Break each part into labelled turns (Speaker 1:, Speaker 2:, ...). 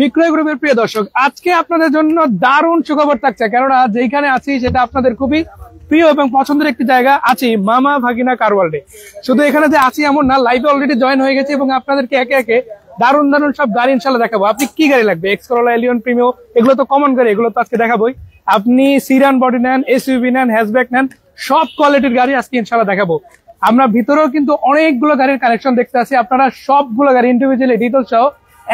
Speaker 1: বিক্রয় গ্রুপের প্রিয় দর্শক, আজকে আপনাদের জন্য দারুণ সুখবর থাকছে, কেননা যেখানে আছি সেটা আপনাদের খুবই প্রিয় এবং পছন্দের একটি জায়গা। আছি মামা ভাগিনা কার ওয়ার্ল্ডে। শুধু এখানে যে আছি এমন না, লাইভে অলরেডি জয়েন হয়ে গেছে এবং আপনাদেরকে একে একে দারুণ দারুণ সব গাড়ি ইনশাল্লাহ দেখাবো। আপনি কি গাড়ি লাগবে, এক্স করোলা, এলিয়ন, প্রিমিও, এগুলো তো কমন গাড়ি, এগুলো তো আজকে দেখাবোই। আপনি সিরান বডি নেন, এসইউভি নেন, হ্যাচব্যাক নেন, সব কোয়ালিটির গাড়ি আজকে ইনশাল্লাহ দেখাবো। আমরা ভিতরেও কিন্তু অনেকগুলো গাড়ির কালেকশন দেখতে আছি, আপনারা সবগুলো গাড়ি ইন্ডিভিজুয়ালি ডিটেল সহ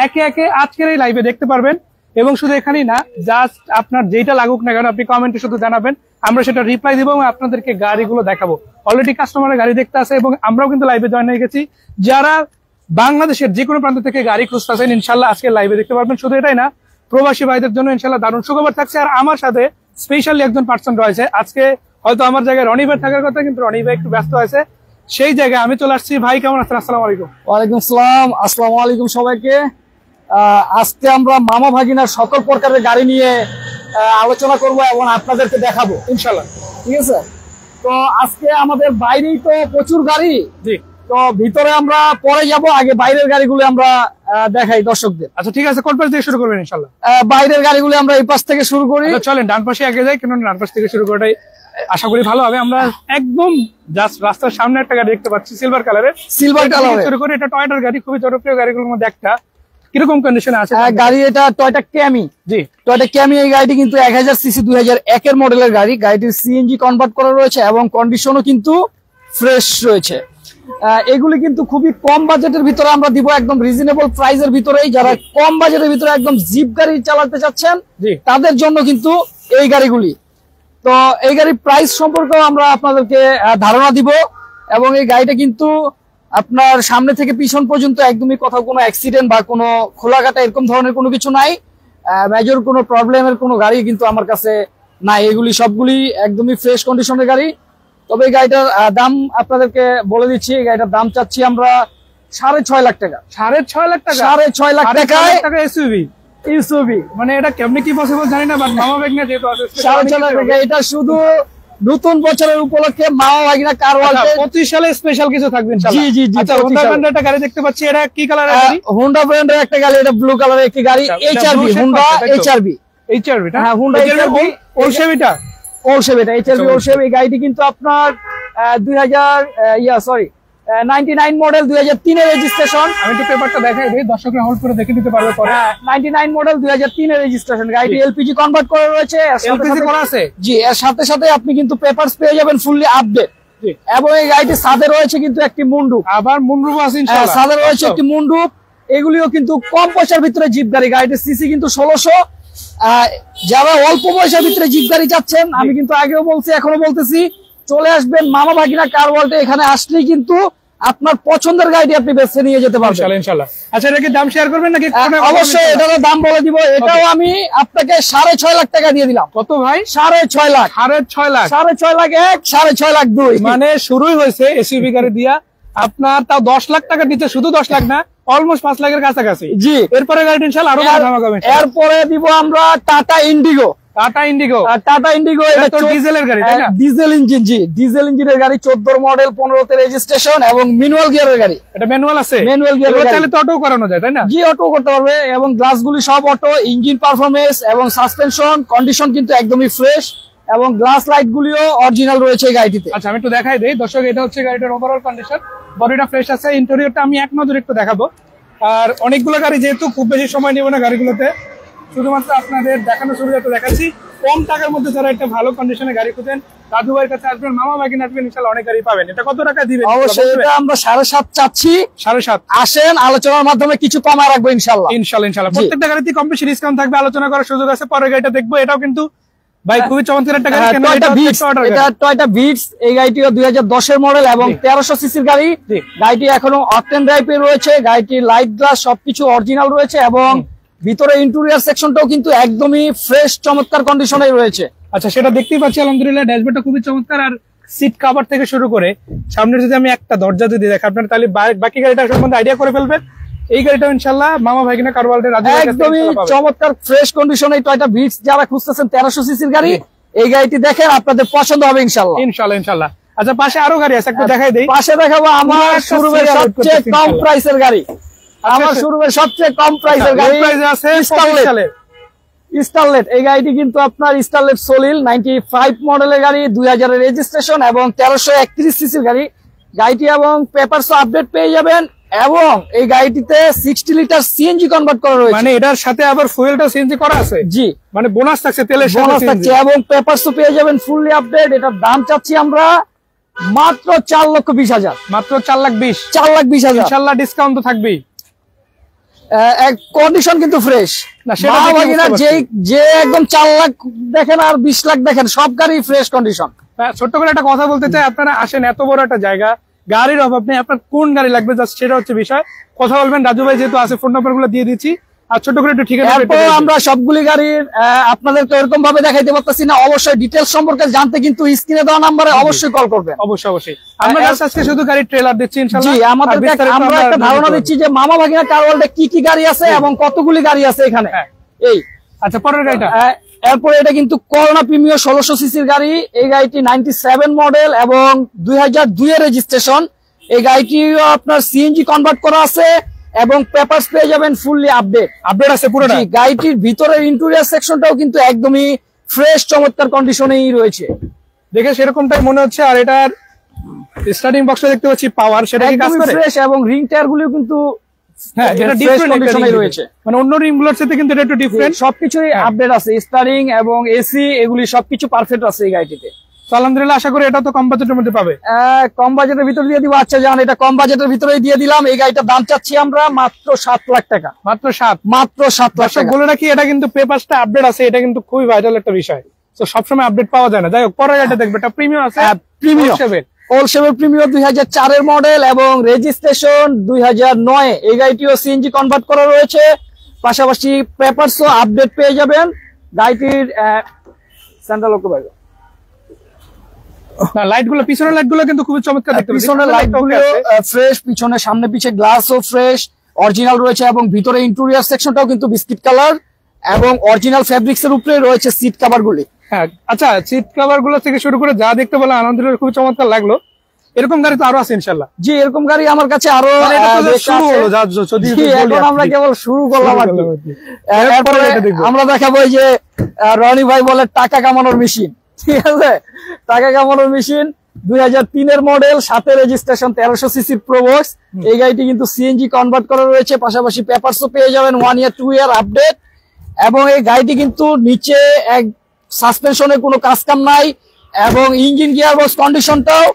Speaker 1: একে একে আজকের এই লাইভে দেখতে পারবেন। এবং শুধু এখানেই না, জাস্ট আপনার যেটা লাগুক না কেন আপনি কমেন্টে শুধু জানাবেন, আমরা সেটা রিপ্লাই দিব এবং আপনাদেরকে গাড়িগুলো দেখাবো। অলরেডি কাস্টমারের গাড়ি দেখতে আছে এবং আমরাও কিন্তু লাইভে জয়েন হয়ে গেছি। যারা বাংলাদেশের যে কোনো প্রান্ত থেকে গাড়ি খুঁজতেছেন ইনশাল্লাহ আজকে লাইভে দেখতে পারবেন। শুধু এটাই না, প্রবাসী ভাইদের জন্য ইনশাল্লাহ দারুণ সুখবর থাকছে। আর আমার সাথে স্পেশালি একজন পার্সন রয়েছে। আজকে হয়তো আমার জায়গায় রনি ভাই থাকার কথা, কিন্তু রনি ভাই একটু ব্যস্ত হয়েছে, সেই জায়গায় আমি চলে আসছি। ভাই কেমন আছেন? আসসালামু আলাইকুম।
Speaker 2: ওয়ালাইকুম আসসালাম। আসসালামু আলাইকুম সবাইকে। আজকে আমরা মামা ভাগিনার সকল প্রকারের গাড়ি নিয়ে আলোচনা করব এবং আপনাদেরকে দেখাবো ইনশাল্লাহ, ঠিক আছে? তো আজকে আমাদের বাইরেই তো প্রচুর গাড়ি,
Speaker 1: জি,
Speaker 2: তো ভিতরে আমরা পরে যাব, আগে বাইরের গাড়িগুলো আমরা দেখাই দর্শকদের।
Speaker 1: আচ্ছা ঠিক আছে, কোন পাশ থেকে শুরু করবেন? ইনশাল্লাহ
Speaker 2: বাইরের গাড়িগুলো আমরা এই পাশ থেকে শুরু করি।
Speaker 1: চলেন ডান পাশে আগে যাই, কেন ডান পাশ থেকে শুরু করাটাই আশা করি ভালো হবে। আমরা একদম জাস্ট রাস্তার সামনে একটা গাড়ি দেখতে পাচ্ছি সিলভার কালারের, শুরু করে। এটা টয়োটার গাড়ি, খুবই জনপ্রিয় গাড়িগুলোর মধ্যে একটা। কিরকম কন্ডিশনে আছে
Speaker 2: গাড়ি? এটা টয়োটা ক্যামি।
Speaker 1: জি,
Speaker 2: টয়োটা ক্যামি। এই গাড়িটি কিন্তু 1000 সিসি 2001 এর মডেলের গাড়ি। গাড়িটির সিএনজি কনভার্ট করা রয়েছে এবং কন্ডিশনও কিন্তু ফ্রেশ রয়েছে। এগুলি কিন্তু খুবই কম বাজেটের ভিতরে আমরা দিব, একদম রিজনেবল প্রাইসের ভিতরেই। যারা কম বাজেটের ভিতরে একদম জিপ গাড়ি চালাতে চাচ্ছেন তাদের জন্য কিন্তু এই গাড়িগুলি। তো এই গাড়ির প্রাইস সম্পর্কেও আমরা আপনাদেরকে ধারণা দিব। এবং এই গাড়িটা কিন্তু আপনার সামনে থেকে পিছন পর্যন্ত একদমই কোথাও কোনো অ্যাক্সিডেন্ট বা কোনো খোলাঘাটা এরকম ধরনের কোনো কিছু নাই। মেজর কোনো প্রবলেমের কোনো গাড়ি কিন্তু আমার কাছে নাই। এগুলি সবগুলি একদমই ফ্রেশ কন্ডিশনের গাড়ি। তবে এই গাড়িটার দাম আপনাদেরকে বলে দিচ্ছি। এই গাড়িটার দাম চাচ্ছি আমরা 6.5 লাখ টাকা।
Speaker 1: 6.5 লাখ টাকা?
Speaker 2: 6.5 লাখ টাকায়
Speaker 1: এসইউভি। মানে এটা কেমনে কি পসিবল জানি না, বাট মামা ভাগিনা যেহেতু আছে
Speaker 2: 6.5 লাখ টাকা। এটা শুধু নতুন বছরের উপলক্ষে মামা ভাগিনা কার ওয়ার্ল্ডে
Speaker 1: 25 সালে স্পেশাল কিছু থাকবে ইনশাআল্লাহ।
Speaker 2: জি জি জি।
Speaker 1: আচ্ছা, হোন্ডা ব্র্যান্ডের একটা গাড়ি দেখতে পাচ্ছি, এটা কি কালারের গাড়ি?
Speaker 2: হোন্ডা ব্র্যান্ডের একটা গাড়ি, এটা ব্লু কালারের একটি গাড়ি। HRV, Honda HRV.
Speaker 1: এইচআরভি না?
Speaker 2: হ্যাঁ, হোন্ডা এইচআরভি।
Speaker 1: ওল শেপ, এটা
Speaker 2: ওল শেপ, এটা এইচআরভি ওল শেপ। এই গাড়িটি কিন্তু আপনার 99 মডেল, 2003 এর রেজিস্ট্রেশন।
Speaker 1: আমি একটু পেপারটা দেখাই দিই, দর্শকরা হোল্ড করে দেখে নিতে পারবে পরে।
Speaker 2: 99 মডেল, 2003 এর রেজিস্ট্রেশন। গাড়িটি এলপিজি কনভার্ট করা রয়েছে।
Speaker 1: এলপিজি করা আছে?
Speaker 2: জি, এর সাথে সাথে আপনি কিন্তু পেপারস পেয়ে যাবেন ফুললি আপডেট। এবং এই গাড়িটির সাথে রয়েছে কিন্তু একটি মুন্ডুপ।
Speaker 1: আবার মুন্ডুপ আছে ইনশাআল্লাহ?
Speaker 2: সাথে রয়েছে একটি মুন্ডুপ। এগুলিও কিন্তু কম পয়সার ভিতরে জিপ গাড়ি। গাড়িটির সিসি কিন্তু 1600। যারা অল্প পয়সার ভিতরে জিপ গাড়ি চাচ্ছেন, আমি কিন্তু আগেও বলছি এখনো বলতেছি, চলে আসবেন মামা ভাগিনা কার ওয়ার্ল্ডে। এখানে আসলেই কিন্তু আপনার পছন্দের গাড়িটি আপনি বেছে নিয়ে যেতে পারবেন
Speaker 1: ইনশাআল্লাহ। আচ্ছা, এটা কি দাম শেয়ার করবেন নাকি?
Speaker 2: অবশ্যই এটারও দাম বলে দিব। এটাও আমি আপনাকে 6.5 লাখ টাকা দিয়ে দিলাম।
Speaker 1: কত ভাই?
Speaker 2: 6.5 লাখ।
Speaker 1: 6.5 লাখ?
Speaker 2: 6.5 লাখ 1, 6.5 লাখ 2।
Speaker 1: মানে শুরুই হয়েছে এসইউভি গাড়ি দিয়া আপনার, তাও 10 লাখ টাকা নিচে, শুধু 10 লাখ না, অলমোস্ট 5 লাখের কাছাকাছি।
Speaker 2: জি।
Speaker 1: এরপরে গাড়ি ইনশাআল্লাহ আরো দাম।
Speaker 2: এরপরে দিব আমরা tata Indigo.
Speaker 1: Tata Indigo.
Speaker 2: Tata Indigo এটা তো
Speaker 1: ডিজেলের গাড়ি, তাই না?
Speaker 2: Diesel engine. জি, ডিজেল ইঞ্জিনের গাড়ি, 14 মডেল, 15 তে রেজিস্ট্রেশন এবং ম্যানুয়াল গিয়ারের গাড়ি।
Speaker 1: এটা ম্যানুয়াল আছে?
Speaker 2: ম্যানুয়াল গিয়ারের গাড়ি।
Speaker 1: তাহলে তো অটো করানো যায়, তাই না?
Speaker 2: জি, অটো করতে পারবে। এবং গ্লাসগুলি সব অটো। ইঞ্জিন পারফরম্যান্স এবং সাসপেনশন কন্ডিশন কিন্তু একদমই ফ্রেশ এবং গ্লাস লাইট গুলিও অরিজিনাল রয়েছে এই গাড়িটিতে।
Speaker 1: আচ্ছা, আমি একটু দেখাই দেই দর্শক। এটা হচ্ছে গাড়িটার ওভারঅল কন্ডিশন। বডিটা ফ্রেশ আছে, ইন্টেরিয়রটা আমি এক নজরে একটু দেখাবো। আর অনেকগুলো গাড়ি, যেহেতু খুব বেশি সময় নেব না গাড়িগুলোতে, শুধুমাত্র আপনাদের দেখানো সুবিধাটা দেখাচ্ছি। কম টাকার মধ্যে যারা একটা ভালো কন্ডিশনে গাড়ি খুঁজেন, রাজু ভাইয়ের কাছে আসবেন, মামা ভাগিনা আসবেন, ইনশাআল্লাহ অনেক গাড়ি পাবেন। এটা কত টাকা দিবেন?
Speaker 2: অবশ্যই এটা আমরা 7.5 চাচ্ছি।
Speaker 1: 7.5?
Speaker 2: আসেন, আলোচনার মাধ্যমে কিছু কমায় রাখবো ইনশাআল্লাহ।
Speaker 1: ইনশাআল্লাহ প্রত্যেকটা গাড়িতে কম বেশি ডিসকাউন্ট থাকবে, আলোচনা করার সুযোগ আছে। পরের গাড়িটা দেখবো, এটাও কিন্তু ভাই খুবই চমৎকার একটা গাড়ি।
Speaker 2: এটা টয়োটা ভিটস। এই গাড়িটিও 2010 এর মডেল এবং 1300 সিসির গাড়ি। গাড়িটি এখনো অকটেন ড্রাইভে রয়েছে। গাড়িটির লাইট গ্লাস সবকিছু অরিজিনাল রয়েছে এবং ভিতরে ইন্টেরিয়র সেকশনটাও কিন্তু একদমই ফ্রেশ চমৎকার কন্ডিশনে রয়েছে।
Speaker 1: আচ্ছা, সেটা দেখতেই পাচ্ছি আলহামদুলিল্লাহ। ড্যাশবোর্ডটা খুবই চমৎকার। আর সিট কভার থেকে শুরু করে সামনে যদি আমি একটা দরজা যদি দেখাই আপনার, তাহলে বাকি গাড়িটার সম্বন্ধে আইডিয়া করে ফেলবেন। এই গাড়িটা ইনশাআল্লাহ মামা ভাগিনা কার ওয়ার্ল্ডে
Speaker 2: একদমই চমৎকার ফ্রেশ কন্ডিশনে টয়োটা ভিটস যারা খুঁজতেছেন 1300 সিসির গাড়ি, এই গাড়িটি দেখেন, আপনাদের পছন্দ হবে ইনশাআল্লাহ।
Speaker 1: ইনশাআল্লাহ। আচ্ছা, পাশে আরো গাড়ি আছে, একটু দেখাই দেই।
Speaker 2: পাশে দেখাবো আমার শোরুমের সবচেয়ে কম প্রাইসের গাড়ি। আমার শোরুমের সবচেয়ে কম প্রাইসের গাড়ি
Speaker 1: প্রাইসে আছে
Speaker 2: স্টারলেট। এই গাড়িটি কিন্তু আপনার স্টারলেট সলিল 95 মডেলের গাড়ি, 2000 এর রেজিস্ট্রেশন এবং 1331 সিসির গাড়ি। গাড়িটি এবং পেপারস আপডেট পেয়ে যাবেন এবং এই গাড়িটিতে 60 লিটার সিএনজি কনভার্ট করা রয়েছে।
Speaker 1: মানে এটার সাথে আবার ফুয়েলটা সিএনজি করা আছে?
Speaker 2: জি,
Speaker 1: মানে বোনাস থাকছে, তেলের সাথে
Speaker 2: বোনাস থাকছে এবং পেপারসও পেয়ে যাবেন ফুললি আপডেট। এটার দাম চাচ্ছি আমরা মাত্র 4,20,000।
Speaker 1: মাত্র 4,20,000।
Speaker 2: 4,20,000
Speaker 1: ইনশাআল্লাহ ডিসকাউন্ট তো থাকবেই।
Speaker 2: কন্ডিশন কিন্তু ফ্রেশ
Speaker 1: না, সেটা
Speaker 2: যে একদম 4 লাখ দেখেন আর 20 লাখ দেখেন, সব গাড়ি ফ্রেশ কন্ডিশন।
Speaker 1: ছোট্ট করে একটা কথা বলতে চাই, আপনারা আসেন এত বড় একটা জায়গা, গাড়ির অভাব নেই, আপনার কোন গাড়ি লাগবে জাস্ট সেটা হচ্ছে বিষয়। কথা বলবেন, রাজু ভাই যেহেতু আছে ফোন নাম্বার গুলো দিয়ে দিচ্ছি, আর ছোট করে একটু ঠিকানা।
Speaker 2: আমরা সবগুলি গাড়ির আপনাদেরকে এরকম ভাবে দেখাইতে পারতেছি না, অবশ্যই ডিটেলস সম্পর্কে জানতে কিন্তু স্ক্রিনে দেওয়া নাম্বারে অবশ্যই কল করবেন।
Speaker 1: অবশ্যই আমরা আজকে শুধু গাড়ির ট্রেলার দিচ্ছি ইনশাআল্লাহ।
Speaker 2: জি, আমরা একটা ধারণা দিচ্ছি যে মামা ভাগিনা কার ওয়ার্ল্ডে কি কি গাড়ি আছে এবং কতগুলি গাড়ি আছে এখানে। এই
Speaker 1: আচ্ছা, পরের গাড়িটা
Speaker 2: এরপরে এটা কিন্তু করোনা প্রিমিয়ার 1600 সিসির গাড়ি। এই গাড়িটি 97 মডেল এবং 2002 এর রেজিস্ট্রেশন। এই গাড়িটিও আপনার সিএনজি কনভার্ট করা আছে এবং পেপারস পেয়ে যাবেন ফুললি আপডেট
Speaker 1: আছে পুরোটা।
Speaker 2: গাড়িটির ভিতরের ইন্টেরিয়র সেকশনটাও কিন্তু একদমই ফ্রেশ চমৎকার কন্ডিশনেই রয়েছে,
Speaker 1: দেখে সেরকমটাই মনে হচ্ছে। আর এটার স্টার্টিং বক্সটা দেখতে পাচ্ছি পাওয়ার, সেটা কি কাজ করে?
Speaker 2: ফ্রেশ এবং রিং টায়ার গুলিও কিন্তু
Speaker 1: এটা ডিফারেন্ট কন্ডিশনে রয়েছে, মানে অন্য রিমগুলোর সাথে কিন্তু এটা একটু ডিফারেন্ট।
Speaker 2: সবকিছুই আপডেট আছে, স্টারিং এবং এসি এগুলি সবকিছু পারফেক্ট আছে এই গাড়িটিতে।
Speaker 1: আলহামদুলিল্লাহ, আশা করি এটা তো কম বাজেটের মধ্যে পাবে।
Speaker 2: কম বাজেটের ভিতরে দিয়ে দিব। আচ্ছা জান, এটা কম বাজেটের ভিতরেই দিয়ে দিলাম। এই গাড়িটার দাম চাচ্ছি আমরা মাত্র 7 লাখ টাকা।
Speaker 1: মাত্র 7
Speaker 2: লাখ টাকা।
Speaker 1: বলে রাখি, এটা কিন্তু পেপারসটা আপডেট আছে, এটা কিন্তু খুবই ভাইটাল একটা বিষয়। তো সবসময় আপডেট পাওয়া যায় না। যাই হোক, পরের গাড়িটা দেখবে, এটা প্রিমিয়াম আছে,
Speaker 2: প্রিমিয়াম ওল শেভের প্রিমিয়াম 2004 এর মডেল এবং রেজিস্ট্রেশন 2009। এই গাড়িটিও সিএনজি কনভার্ট করা রয়েছে, পাশাপাশি পেপারসও আপডেট পেয়ে যাবেন। গাড়িটির সেন্ট্রাল লক পাবেন।
Speaker 1: লাইট গুলো, পিছনের লাইট গুলো কিন্তু খুবই চমৎকার দেখতে।
Speaker 2: পিছনের লাইট গুলো ফ্রেশ, পিছনে সামনে পিছে গ্লাসও ফ্রেশ অরিজিনাল রয়েছে এবং ভিতরে ইন্টেরিয়র সেকশনটাও কিন্তু বিস্কিট কালার এবং অরিজিনাল ফেব্রিক্স এর উপরে রয়েছে সিট কভার গুলি।
Speaker 1: হ্যাঁ, আচ্ছা, সিট কভার গুলো থেকে শুরু করে যা দেখতে বলে আলহামদুলিল্লাহ খুবই চমৎকার লাগলো। এরকম গাড়ি তো আরো আছে ইনশাআল্লাহ।
Speaker 2: জি, এরকম গাড়ি আমার কাছে আরো এখন আমরা কেবল শুরু করলাম। আমরা দেখাবো যে রনি ভাই বলে টাকা কামানোর মেশিন, ঠিক আছে, টাকা কামানোর মেশিন 2003 এর মডেল, 7 রেজিস্ট্রেশন, 1300 সিসির প্রোবক্স। এই গাড়িটি কিন্তু সিএনজি কনভার্ট করা রয়েছে, পাশাপাশি পেপারসও পেয়ে যাবেন 1 ইয়ার 2 ইয়ার আপডেট। এবং এই গাড়িটি কিন্তু নিচে এক সাসপেনশনের কোনো কাজ কাম নাই এবং ইঞ্জিন গিয়ার বক্স কন্ডিশনটাও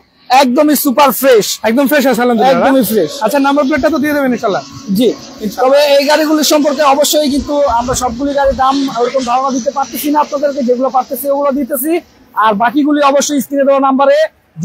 Speaker 2: একদমই সুপার ফ্রেশ,
Speaker 1: একদম ফ্রেশ আছে আলহামদুলিল্লাহ,
Speaker 2: একদমই ফ্রেশ।
Speaker 1: আচ্ছা, নাম্বার প্লেটটা তো দিয়ে দেবেন ইনশাআল্লাহ।
Speaker 2: জি, তবে এই গাড়িগুলির সম্পর্কে অবশ্যই কিন্তু আমরা সবগুলি গাড়ির দাম ওরকম ধারণা দিতে পারতেছি না আপনাদেরকে, যেগুলো পারতেছি ওগুলো দিতেছি। আর বাকিগুলি অবশ্যই স্ক্রিনে দেওয়া নাম্বারে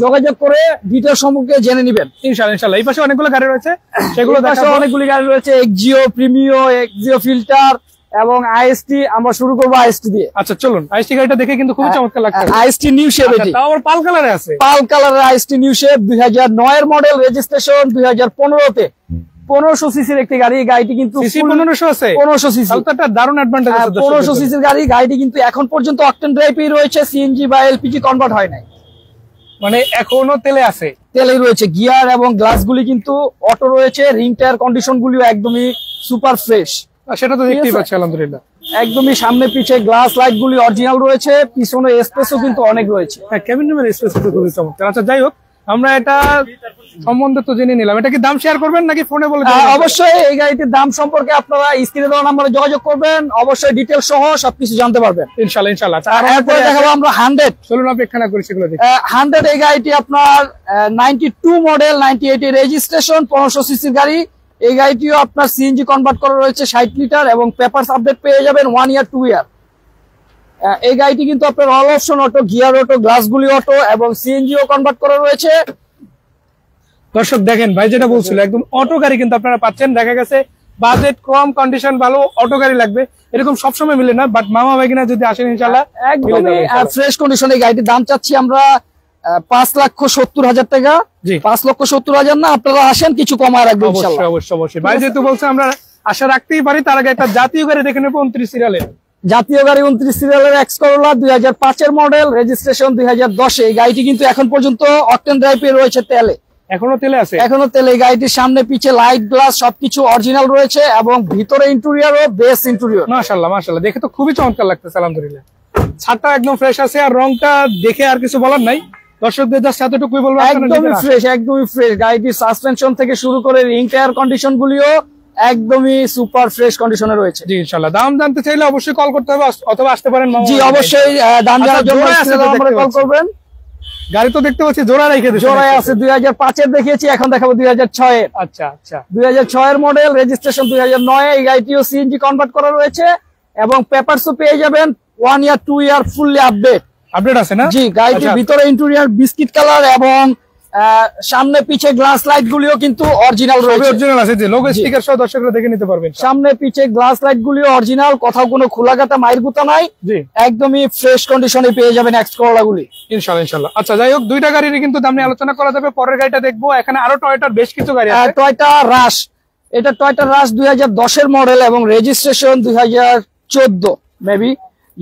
Speaker 2: যোগাযোগ করে ডিটেইলস সম্পর্কে জেনে নেবেন
Speaker 1: ইনশাআল্লাহ। এই পাশে অনেকগুলো গাড়ি রয়েছে, সেগুলো দেখাবো।
Speaker 2: অনেকগুলি গাড়ি রয়েছে, এক্সিও, প্রিমিও, এক্সিও ফিল্টার এবং আইএসটি। আমরা শুরু করবো আইএসটি দিয়ে।
Speaker 1: আচ্ছা চলুন, আইএসটি গাড়িটা দেখে কিন্তু খুবই চমৎকার লাগছে।
Speaker 2: আইএসটি নিউ শেপ, এটি
Speaker 1: তাও পাল কালারে আছে,
Speaker 2: পাল কালারের আইএসটি নিউ শেপ, 2009 এর মডেল, রেজিস্ট্রেশন 2015 তে। 1500 সিসির একটি গাড়ি। গাড়িটি কিন্তু
Speaker 1: 1500 আছে,
Speaker 2: 1500 সিসি,
Speaker 1: তাহলে তো একটা দারুণ অ্যাডভান্টেজ আছে।
Speaker 2: 1500 সিসির গাড়ি। গাড়িটি কিন্তু এখন পর্যন্ত অকটেন ড্রাইভেই রয়েছে, সিএনজি বা এলপিজি কনভার্ট হয় নাই,
Speaker 1: মানে এখনো তেলে আছে,
Speaker 2: তেলেই রয়েছে। গিয়ার এবং গ্লাসগুলি কিন্তু অটো রয়েছে, রিং টায়ার কন্ডিশন গুলিও একদমই সুপার ফ্রেশ,
Speaker 1: সেটা তো দেখতেই পাচ্ছি আলহামদুলিল্লাহ।
Speaker 2: একদমই সামনে পিছে গ্লাস লাইট গুলি অরিজিনাল রয়েছে, পিছনে স্পেসও কিন্তু অনেক রয়েছে।
Speaker 1: হ্যাঁ, কেবিন রুমের স্পেস তো খুবই চমৎকার। আচ্ছা যাই হোক, আমরা এটা সম্বন্ধে তো জেনে নিলাম। এটা কি দাম শেয়ার করবেন নাকি ফোনে বলে?
Speaker 2: অবশ্যই এই গাড়িটির দাম সম্পর্কে আপনারা স্ক্রিনে দেওয়া নাম্বারে যোগাযোগ করবেন, অবশ্যই ডিটেইলস সহ সবকিছু জানতে পারবেন
Speaker 1: ইনশাআল্লাহ ইনশাআল্লাহ।
Speaker 2: আর এরপরে দেখাবো আমরা 100।
Speaker 1: চলুন অপেক্ষা না করি, সেগুলো দেখি।
Speaker 2: 100 এই গাড়িটি আপনার 92 মডেল, 98 এর রেজিস্ট্রেশন, 1500 সিসির গাড়ি। এই গাড়িটিও আপনার সিএনজি কনভার্ট করা রয়েছে 60 লিটার এবং পেপারস আপডেট পেয়ে যাবেন 1 ইয়ার 2 ইয়ার। এই গাড়িটি কিন্তু আপনার all option auto, gear auto, গ্লাসগুলি অটো এবং সিএনজিও কনভার্ট করা রয়েছে।
Speaker 1: দর্শক দেখেন, ভাই যেটা বলছিল একদম অটো গাড়ি কিন্তু আপনারা পাচ্ছেন। দেখা গেছে বাজেট কম, কন্ডিশন ভালো, অটো গাড়ি লাগবে, এরকম সবসময় মিলে না, বাট মামা ভাই কিনা যদি আসেন ইনশাআল্লাহ
Speaker 2: একদমই ফ্রেশ কন্ডিশনে। গাড়িটির দাম চাচ্ছি আমরা 5,70,000 টাকা। 5,70,000 না, আপনারা আসেন, কিছু কমায় রাখবেন ইনশাআল্লাহ।
Speaker 1: অবশ্যই ভাই যেহেতু বলছে আমরা আশা রাখতেই পারি। তার আগে একটা জাতীয় গাড়ি দেখে নেবো, 29 সিরিয়ালের
Speaker 2: জাতীয় গাড়ি, 29 সিরিয়ালের এক্স করোলা, 2005 এর মডেল, রেজিস্ট্রেশন 2010। এই গাড়িটি কিন্তু এখন পর্যন্ত অকটেন ড্রাইভে রয়েছে তেলে।
Speaker 1: এখনো তেলে আছে?
Speaker 2: এখনো তেলে। গাড়িটির সামনে পিছে লাইট গ্লাস সবকিছু অরিজিনাল রয়েছে এবং ভিতরে ইন্টেরিয়রও বেস ইন্টেরিয়র।
Speaker 1: মাশাআল্লাহ মাশাআল্লাহ, দেখে তো খুবই চমৎকার লাগতেছে আলহামদুলিল্লাহ। ছাদটা একদম ফ্রেশ আছে, আর রংটা দেখে আর কিছু বলার নাই, দর্শকদের জাস্ট এতটুকুই বলবো
Speaker 2: একদমই ফ্রেশ, একদমই ফ্রেশ। গাড়িটির সাসপেনশন থেকে শুরু করে রিং টায়ার কন্ডিশন গুলিও একদমই সুপার ফ্রেশ কন্ডিশনে রয়েছে।
Speaker 1: জি ইনশাআল্লাহ। দাম জানতে চাইলে অবশ্যই কল করতে হবে অথবা আসতে পারেন।
Speaker 2: জি অবশ্যই, দাম জানার জন্য কল করবেন।
Speaker 1: গাড়ি তো দেখতে পাচ্ছি জোড়া রেখে দিয়েছে।
Speaker 2: জোড়ায় আছে 2005 এর দেখিয়েছি, এখন দেখাবো 2006 এর।
Speaker 1: আচ্ছা আচ্ছা,
Speaker 2: 2006 এর মডেল, রেজিস্ট্রেশন 2009। এই গাড়িটিও সিএনজি কনভার্ট করা রয়েছে এবং পেপারসও পেয়ে যাবেন 1 ইয়ার 2 ইয়ার ফুললি আপডেট
Speaker 1: আছে না?
Speaker 2: জি, গাড়িটির ভিতরে ইন্টেরিয়র বিস্কিট কালার এবং সামনে পিছে গ্লাস লাইট গুলিও কিন্তু অরিজিনাল রয়েছে।
Speaker 1: অরিজিনাল আছে, যে লোগো স্টিকার সহ দর্শকরা দেখে নিতে পারবেন।
Speaker 2: সামনে পিছে গ্লাস লাইট গুলিও অরিজিনাল, কোথাও কোনো খোলাকাটা মাইর গুতা নাই।
Speaker 1: জি,
Speaker 2: একদমই ফ্রেশ কন্ডিশনে পেয়ে যাবেন এক্স করোলা গুলি
Speaker 1: ইনশাআল্লাহ ইনশাআল্লাহ। আচ্ছা যাই হোক, দুইটা গাড়ির কিন্তু দাম নিয়ে আলোচনা করা যাবে। পরের গাড়িটা দেখবো, এখানে আরো টয়োটার বেশ কিছু গাড়ি আছে।
Speaker 2: টয়োটা রাশ, এটা টয়োটা রাশ 2010 এর মডেল এবং রেজিস্ট্রেশন 2014 মেবি।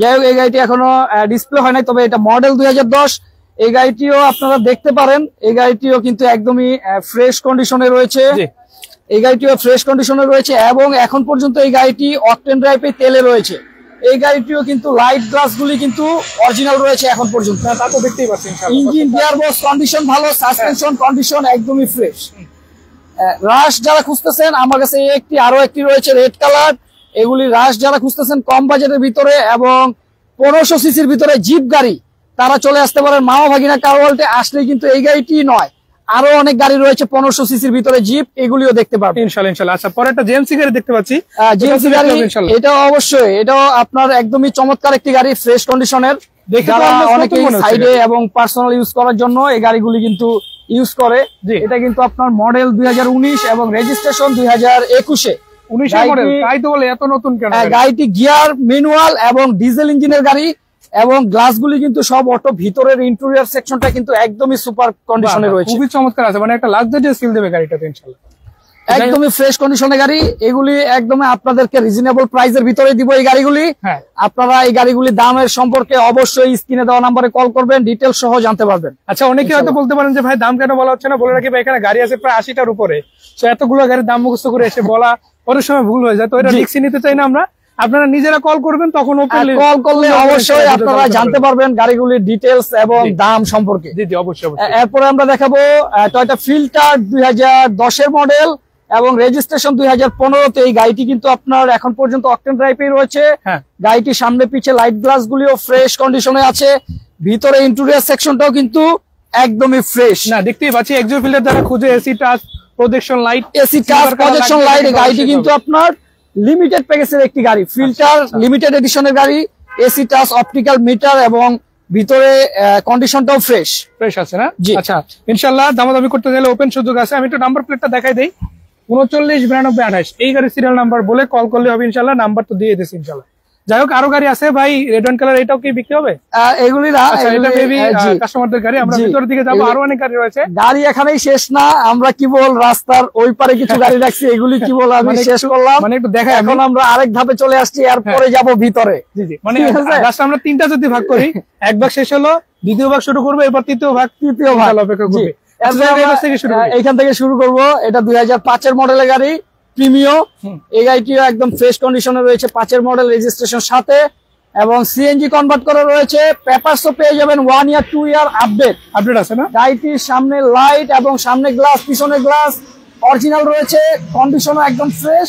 Speaker 2: যাই হোক, এই গাড়িটি এখনো ডিসপ্লে হয় নাই, তবে এটা মডেল 2010। এই গাড়িটিও আপনারা দেখতে পারেন, এই গাড়িটিও কিন্তু একদমই ফ্রেশ কন্ডিশনে রয়েছে। এই গাড়িটিও ফ্রেশ কন্ডিশনে রয়েছে এবং এখন পর্যন্ত এই গাড়িটি অকটেন ড্রাইভে তেলে রয়েছে। এই গাড়িটিও কিন্তু লাইট গ্লাস গুলি কিন্তু অরিজিনাল রয়েছে এখন পর্যন্ত।
Speaker 1: তা তো দেখতেই পাচ্ছি ইনশাআল্লাহ।
Speaker 2: ইঞ্জিন গিয়ারবক্স কন্ডিশন ভালো, সাসপেনশন কন্ডিশন একদমই ফ্রেশ। রাশ যারা খুঁজতেছেন, আমার কাছে আরো একটি রয়েছে রেড কালার। এগুলি রাশ যারা খুঁজতেছেন কম বাজেটের ভিতরে এবং 1500 সিসির ভিতরে জিপ গাড়ি, তারা চলে আসতে পারেন মামা ভাগিনা কার ওয়ার্ল্ডে। আসলে কিন্তু এই গাড়িটি নয়, আরো অনেক গাড়ি রয়েছে 1500 সিসির ভিতরে জিপ, এগুলিও দেখতে পাবেন
Speaker 1: ইনশাআল্লাহ ইনশাআল্লাহ। আচ্ছা, পরে একটা জেএমসি গাড়ি দেখতে পাচ্ছি।
Speaker 2: জেএমসি গাড়ি, এটা অবশ্যই, এটাও আপনার একদমই চমৎকার একটি গাড়ি, ফ্রেশ কন্ডিশনের। অনেকে সাইডে এবং পার্সোনাল ইউজ করার জন্য এই গাড়িগুলি কিন্তু ইউজ করে। এটা কিন্তু আপনার মডেল 2019 এবং রেজিস্ট্রেশন 2021-এ।
Speaker 1: 19 মডেল, তাই তো বলে এত নতুন কেন?
Speaker 2: গাড়িটি গিয়ার ম্যানুয়াল এবং ডিজেল ইঞ্জিনের গাড়ি এবং গ্লাসগুলি কিন্তু সব অটো, ভিতরের ইন্টেরিয়র সেকশনটা কিন্তু একদমই সুপার কন্ডিশনে রয়েছে।
Speaker 1: খুবই চমৎকার আছে, মানে একটা লাক্সারিয়াস ফিল দেবে গাড়িটাতে ইনশাআল্লাহ।
Speaker 2: একদমই ফ্রেশ কন্ডিশনের গাড়ি এগুলি, একদমই আপনাদেরকে রিজনেবল প্রাইসের ভিতরে দিব এই গাড়িগুলি। আপনারা এই গাড়িগুলির দামের সম্পর্কে অবশ্যই স্ক্রিনে দেওয়া নাম্বারে কল করবেন, ডিটেইলস সহ জানতে পারবেন।
Speaker 1: আচ্ছা, অনেকে হয়তো বলতে পারেন যে ভাই দাম কেন বলা হচ্ছে না। বলে রাখি ভাই, এখানে গাড়ি আছে প্রায় 80টার উপরে, তো এতগুলো গাড়ির দাম মুখস্থ করে এসে বলা অনেক সময় ভুল হয়ে যায়, তো এটা রিস্ক নিতে চাই না আমরা। আপনারা নিজেরা কল করবেন, তখন ওপেনলি
Speaker 2: কল করলে অবশ্যই আপনারা জানতে পারবেন গাড়িগুলির ডিটেইলস এবং দাম সম্পর্কে।
Speaker 1: জি জি, অবশ্যই।
Speaker 2: এরপরে আমরা দেখাবো টয়োটা ফিল্টার 2010 এর মডেল এবং রেজিস্ট্রেশন 2015-তে। এই গাড়িটি কিন্তু আপনার এখন পর্যন্ত অকটেন ড্রাইভে রয়েছে। গাড়িটির সামনে পিছে লাইট গ্লাস গুলিও ফ্রেশ কন্ডিশনে আছে, ভিতরে ইন্টেরিয়র সেকশনটাও কিন্তু একদমই ফ্রেশ।
Speaker 1: না, দেখতেই পাচ্ছি এক্সো ফিল্টার যারা খুঁজে, AC touch, projection light,
Speaker 2: AC touch, projection light. গাড়িটি কিন্তু আপনার লিমিটেড প্যাকেজের একটি গাড়ি, ফিল্টার লিমিটেড এডিশনের গাড়ি, এসি টাচ, অপটিক্যাল মিটার এবং ভিতরে কন্ডিশনটাও ফ্রেশ
Speaker 1: আছে না? আচ্ছা, ইনশাআল্লাহ দামাদামি করতে গেলে ওপেন সুযোগ আছে। আমি একটু নাম্বার প্লেটটা দেখাই দেই, 399228। এই গাড়ির সিরিয়াল নাম্বার বলে কল করলে হবে ইনশাআল্লাহ। নাম্বার তো দিয়ে দিয়েছি ইনশাআল্লাহ। যাই হোক, আরো গাড়ি আছে ভাই, রেড অ্যান্ড কালার, এটাও কি বিক্রি হবে?
Speaker 2: এগুলি না,
Speaker 1: এটা মেবি কাস্টমারদের গাড়ি। আমরা ভিতরের দিকে যাবো, আরো অনেক গাড়ি রয়েছে।
Speaker 2: গাড়ি এখানেই শেষ না, আমরা কি বল রাস্তার ওই পারে কিছু গাড়ি রাখছি, এগুলি কি বল আমি শেষ করলাম,
Speaker 1: মানে একটু দেখাই।
Speaker 2: এখন আমরা আরেক ধাপে চলে আসছি, এরপরে যাব ভিতরে।
Speaker 1: জি জি, মানে আমরা তিনটা যদি ভাগ করি, এক ভাগ শেষ হলো, দ্বিতীয় ভাগ শুরু করবো, এরপর তৃতীয় ভাগ অপেক্ষা করবে।
Speaker 2: এইখান থেকে শুরু করব। এটা 2005 এর মডেলের গাড়ি, প্রিমিও। এই গাড়িটিও একদম ফ্রেশ কন্ডিশনে রয়েছে, 5 এর মডেল, রেজিস্ট্রেশন সাথে এবং সিএনজি কনভার্ট করা রয়েছে। পেপারসও পেয়ে যাবেন 1 ইয়ার 2 ইয়ার আপডেট আছে না? গাড়িটির সামনে লাইট এবং সামনে গ্লাস, পিছনে গ্লাস অরিজিনাল রয়েছে, কন্ডিশনও একদম ফ্রেশ,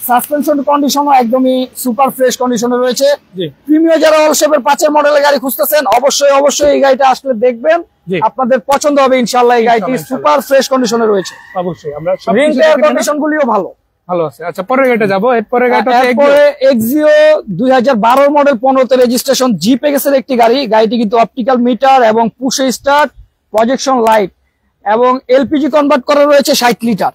Speaker 2: সাসপেনশন কন্ডিশনও একদমই সুপার ফ্রেশ কন্ডিশনে রয়েছে। প্রিমিও যারা অল শেপের 5 এর মডেলের গাড়ি খুঁজতেছেন, অবশ্যই এই গাড়িটা আসলে দেখবেন, আপনাদের পছন্দ হবে ইনশাআল্লাহ। এই গাড়িটি সুপার ফ্রেশ কন্ডিশনে রয়েছে।
Speaker 1: অবশ্যই আমরা
Speaker 2: রিং টায়ার কন্ডিশন গুলিও ভালো
Speaker 1: আছে। আচ্ছা, পরের গাড়িটা যাবো। এরপরে
Speaker 2: এক্সিও 2012 মডেল, 15-তে রেজিস্ট্রেশন, জিপ এর একটি গাড়ি। গাড়িটি কিন্তু অপটিক্যাল মিটার এবং পুশ স্টার্ট, প্রজেকশন লাইট এবং এলপিজি কনভার্ট করা রয়েছে 60 লিটার।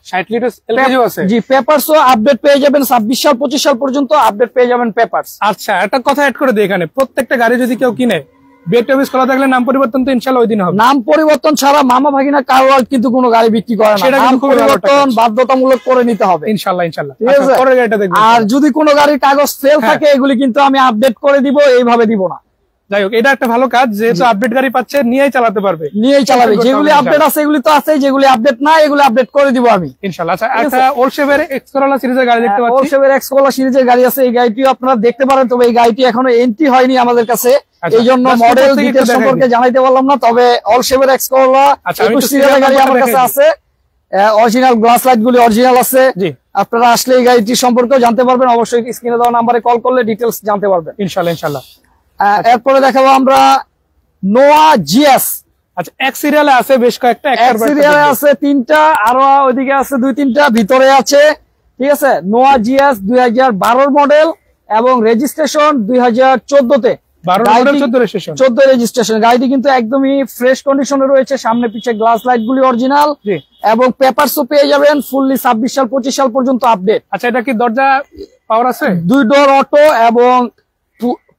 Speaker 1: এলপিজি আছে।
Speaker 2: জি, পেপারসও আপডেট পেয়ে যাবেন 26 সাল 25 সাল পর্যন্ত আপডেট পেয়ে যাবেন পেপারস।
Speaker 1: আচ্ছা, একটা কথা অ্যাড করে দিই, এখানে প্রত্যেকটা গাড়ি যদি কেউ কিনে, বিএটবিএস খোলা থাকলে নাম পরিবর্তন তো ইনশাআল্লাহ ওই দিন হবে।
Speaker 2: নাম পরিবর্তন ছাড়া মামা ভাগিনা কার ওয়ার্ল্ড কিন্তু কোনো গাড়ি বিক্রি করে না, নাম পরিবর্তন বাধ্যতামূলক করে নিতে হবে
Speaker 1: ইনশাআল্লাহ ইনশাআল্লাহ।
Speaker 2: পরের গাড়িটা দেখব। আর যদি কোনো গাড়ির কাগজ ফেল থাকে, এগুলি কিন্তু আমি আপডেট করে দিব, এইভাবে দিব না।
Speaker 1: যাই হোক, এটা একটা ভালো কাজ, যেহেতু আপডেট গাড়ি পাচ্ছে নিয়েই চালাতে পারবে,
Speaker 2: নিয়েই চালাবে। যেগুলি আপডেট আছে এগুলি তো আছে, যেগুলি আপডেট না এগুলি আপডেট করে দিব আমি
Speaker 1: ইনশাআল্লাহ। আচ্ছা, একটা ওলশেভের এক্স করোলা সিরিজের গাড়ি দেখতে পাচ্ছি।
Speaker 2: ওলশেভের এক্স করোলা সিরিজের গাড়ি আছে, এই গাড়িটিও আপনারা দেখতে পারেন, তবে এই গাড়িটি এখনো এন্ট্রি হয়নি আমাদের কাছে, এই জন্য মডেল ডিটেইলস সম্পর্কে জানাইতে পারলাম না। তবে ওলশেভের এক্স করোলা 21 সিরিজের গাড়ি আমার কাছে আছে, অরিজিনাল গ্লাস লাইট গুলি অরিজিনাল আছে। আপনারা আসলে এই গাড়িটি সম্পর্কেও জানতে পারবেন, অবশ্যই স্ক্রিনে দেওয়া নাম্বারে কল করলে ডিটেইলস জানতে পারবেন
Speaker 1: ইনশাআল্লাহ ইনশাআল্লাহ।
Speaker 2: এরপরে দেখাবো আমরা নোয়া জিএস।
Speaker 1: আচ্ছা, এক সিরিয়ালে আছে বেশ কয়েকটা,
Speaker 2: এক সিরিয়ালে আছে 3টা, আরো ওইদিকে আছে 2-3টা, ভিতরে আছে। ঠিক আছে, নোয়া জিএস 2012 মডেল এবং রেজিস্ট্রেশন 2014 তে, 14 রেজিস্ট্রেশন। গাড়িটি কিন্তু একদমই ফ্রেশ কন্ডিশনে রয়েছে, সামনে পিছে গ্লাস লাইট গুলি অরিজিনাল এবং পেপারসও পেয়ে যাবেন ফুললি 26 সাল 25 সাল পর্যন্ত আপডেট।
Speaker 1: আচ্ছা, এটা কি দরজা পাওয়ার আছে?
Speaker 2: 2 ডোর অটো এবং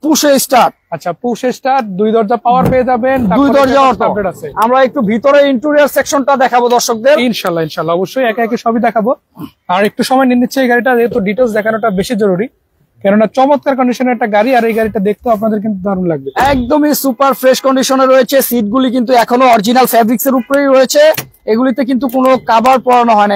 Speaker 2: পুশ স্টার্ট।
Speaker 1: আচ্ছা, পুশ স্টার্ট, 2 দরজা পাওয়ার পেয়ে যাবেন,
Speaker 2: 2 দরজা অটো। আমরা একটু ভিতরে ইন্টেরিয়র সেকশনটা দেখাবো দর্শকদের
Speaker 1: ইনশাআল্লাহ ইনশাআল্লাহ। অবশ্যই একে একে সবই দেখাবো, আর একটু সময় নিয়ে নিচ্ছে এই গাড়িটা, যেহেতু ডিটেইলস দেখানোটা বেশি জরুরি, কেননা চমৎকার কন্ডিশনের একটা গাড়ি, আর এই গাড়িটা দেখতেও আপনাদের কিন্তু দারুণ লাগবে।
Speaker 2: একদমই সুপার ফ্রেশ কন্ডিশনে রয়েছে, সিটগুলি কিন্তু এখনো অরিজিনাল ফ্যাব্রিক্স এর উপরেই রয়েছে, এগুলিতে কিন্তু কোনো কভার পরানো হয় না,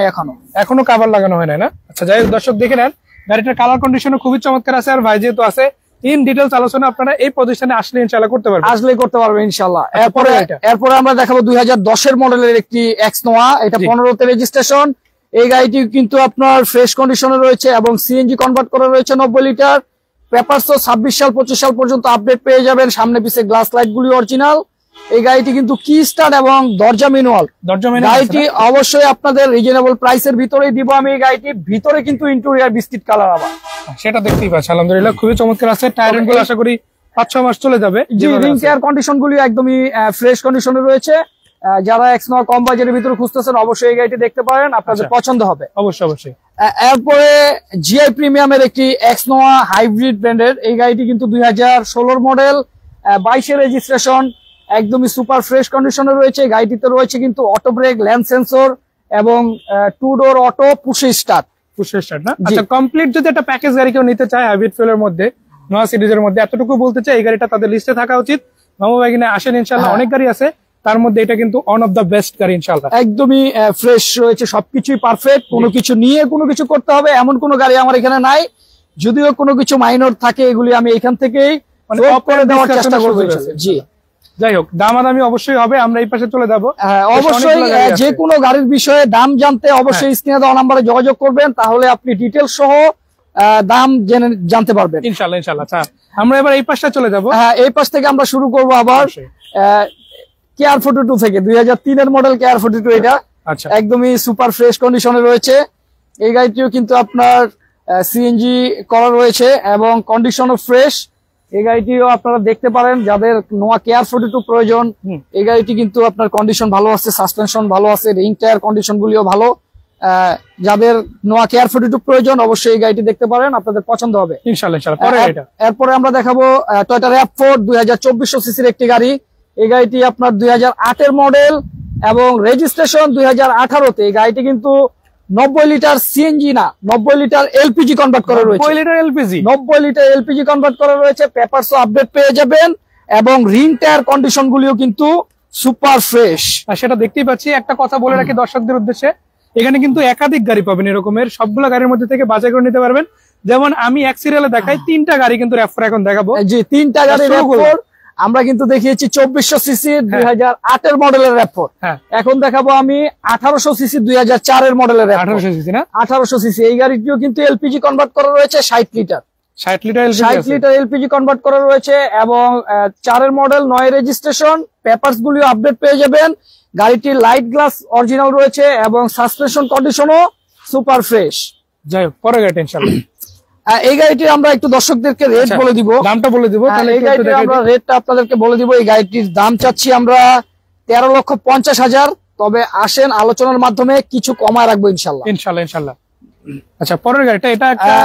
Speaker 1: এখনো কভার লাগানো হয় না। আচ্ছা, যাই হোক দর্শক দেখে নেন, গাড়িটার কালার কন্ডিশনও খুবই চমৎকার আছে, আর ভাই যেহেতু আছে ইন ডিটেইলস আলোচনা আপনারা এই প্রতিষ্ঠানে আসলে ইনশাআল্লাহ করতে পারবেন,
Speaker 2: আসলেই করতে পারবেন ইনশাআল্লাহ। এরপরে আমরা দেখাবো 2010 এর মডেলের একটি এক্স নোয়া, এটা 15 তে রেজিস্ট্রেশন। এই গাড়িটি কিন্তু আপনার ফ্রেশ কন্ডিশনে রয়েছে এবং সিএনজি কনভার্ট করা রয়েছে 90 লিটার, পেপারস 26 সাল 25 সাল পর্যন্ত আপডেট পেয়ে যাবেন, সামনে পিছে গ্লাস লাইট গুলি অরিজিনাল। এই গাড়িটি কিন্তু কি স্টার্ট এবং দরজা ম্যানুয়াল। গাড়িটি অবশ্যই আপনাদের রিজনেবল প্রাইসের ভিতরেই দিব আমি। এই গাড়িটি ভিতরে কিন্তু ইন্টেরিয়র বিস্কিট কালার, আবার
Speaker 1: সেটা দেখতেই পাচ্ছি আলহামদুলিল্লাহ খুবই চমৎকার আছে। টায়ার গুলো আশা করি 5-6 মাস চলে যাবে।
Speaker 2: জি, রিং টায়ার কন্ডিশন গুলি একদমই ফ্রেশ কন্ডিশনে রয়েছে। যারা এক্স নোয়া কম বাজেটের ভিতরে খুঁজতেছেন অবশ্যই এই গাড়িটি দেখতে পারেন, আপনাদের পছন্দ হবে
Speaker 1: অবশ্যই অবশ্যই।
Speaker 2: এরপরে জিআই প্রিমিয়ামের একটি এক্স নোয়া হাইব্রিড ব্র্যান্ডের, এই গাড়িটি কিন্তু 2016 মডেল, 22 এর রেজিস্ট্রেশন, একদমই সুপার ফ্রেশ কন্ডিশনে রয়েছে। গাড়িটিতে রয়েছে কিন্তু অটো ব্রেক, ল্যান্ড সেন্সর এবং 2 ডোর অটো, পুশ স্টার্ট
Speaker 1: না? আচ্ছা, কমপ্লিট যদি একটা প্যাকেজ গাড়ি কেউ নিতে চায় হাইব্রিড ফুয়েলের মধ্যে, নোয়া সিরিজের মধ্যে, এতটুকু বলতে চাই এই গাড়িটা তাদের লিস্টে থাকা উচিত। মামা ভাগিনা আসেন ইনশাআল্লাহ, অনেক গাড়ি আছে, তার মধ্যে এটা কিন্তু ওয়ান অফ দা বেস্ট গাড়ি ইনশাআল্লাহ।
Speaker 2: একদমই ফ্রেশ রয়েছে, সবকিছুই পারফেক্ট, কোনো কিছু নিয়ে কোনো কিছু করতে হবে এমন কোনো গাড়ি আমার এখানে নাই। যদিও কোনো কিছু মাইনর থাকে এগুলি আমি এখান থেকেই করে দেওয়ার চেষ্টা করব। জি,
Speaker 1: যাই হোক, দামাদামি অবশ্যই হবে। আমরা এই পাশে চলে যাবো।
Speaker 2: অবশ্যই যে কোনো গাড়ির বিষয়ে দাম জানতে অবশ্যই স্ক্রিনে দেওয়া নাম্বারে যোগাযোগ করবেন, তাহলে আপনি ডিটেইলস সহ দাম জানতে পারবেন
Speaker 1: ইনশাআল্লাহ ইনশাআল্লাহ। আচ্ছা, আমরা এবার এই পাশে চলে যাবো।
Speaker 2: এই পাশ থেকে আমরা শুরু করব আবার কেয়ার 42 থেকে, 2003 এর মডেল কেয়ার 42 এটা। আচ্ছা, একদমই সুপার ফ্রেশ কন্ডিশনে রয়েছে। এই গাড়িটিও কিন্তু আপনার সিএনজি করা রয়েছে এবং কন্ডিশনও ফ্রেশ। এই গাড়িটিও আপনারা দেখতে পারেন, যাদের নোয়া কেয়ার 42 প্রয়োজন এই গাড়িটি কিন্তু আপনার কন্ডিশন ভালো আছে, সাসপেনশন ভালো আছে, রিং টায়ার কন্ডিশন গুলিও ভালো। যাদের নোয়া কেয়ার 42 প্রয়োজন অবশ্যই এই গাড়িটি দেখতে পারেন, আপনাদের পছন্দ হবে
Speaker 1: ইনশাআল্লাহ।
Speaker 2: এরপরে আমরা দেখাবো টয়োটা RAV4 2400 সিসির একটি গাড়ি। এই গাড়িটি আপনার 2008 এর মডেল এবং রেজিস্ট্রেশন 2018 তে। এই গাড়িটি কিন্তু 90 লিটার সিএনজি না, 90 লিটার এলপিজি কনভার্ট করা রয়েছে। 90 লিটার এলপিজি কনভার্ট করা রয়েছে, পেপারসও আপডেট পেয়ে যাবেন এবং রিং টায়ার কন্ডিশন গুলিও কিন্তু সুপার ফ্রেশ।
Speaker 1: সেটা দেখতেই পাচ্ছি। একটা কথা বলে রাখি দর্শকদের উদ্দেশ্যে, এখানে কিন্তু একাধিক গাড়ি পাবেন, এরকমের সবগুলো গাড়ির মধ্যে থেকে বাছাই করে নিতে পারবেন। যেমন আমি এক সিরিয়ালে দেখাই 3টা গাড়ি কিন্তু RAV4 এখন দেখাবো।
Speaker 2: জি, 3টা গাড়ি RAV4 আমরা কিন্তু দেখিয়েছি 2400 সিসি 2008 এর মডেলের RAV4। এখন দেখাবো আমি 1800 সিসি 2004 এর মডেলের RAV4।
Speaker 1: 1800 সিসি না,
Speaker 2: 1800 সিসি। এই গাড়িটিও কিন্তু এলপিজি কনভার্ট করা রয়েছে 60 লিটার।
Speaker 1: 60 লিটার
Speaker 2: এলপিজি কনভার্ট করা রয়েছে এবং 4 এর মডেল, 9 রেজিস্ট্রেশন, পেপারস গুলিও আপডেট পেয়ে যাবেন। গাড়িটির লাইট গ্লাস অরিজিনাল রয়েছে এবং সাসপেনশন কন্ডিশনও সুপার ফ্রেশ।
Speaker 1: যাই হোক, পরে গাড়ি ইনশাআল্লাহ।
Speaker 2: এই গাড়িটির আমরা একটু দর্শকদেরকে রেট বলে দিব,
Speaker 1: দামটা বলে দিব।
Speaker 2: তাহলে এই গাড়িটির আমরা রেটটা আপনাদেরকে বলে দিব। এই গাড়িটির দাম চাচ্ছি আমরা 13,50,000, তবে আসেন আলোচনার মাধ্যমে কিছু কমায় রাখবো ইনশাআল্লাহ
Speaker 1: ইনশাআল্লাহ। আচ্ছা, পরের গাড়িটা এটা একটা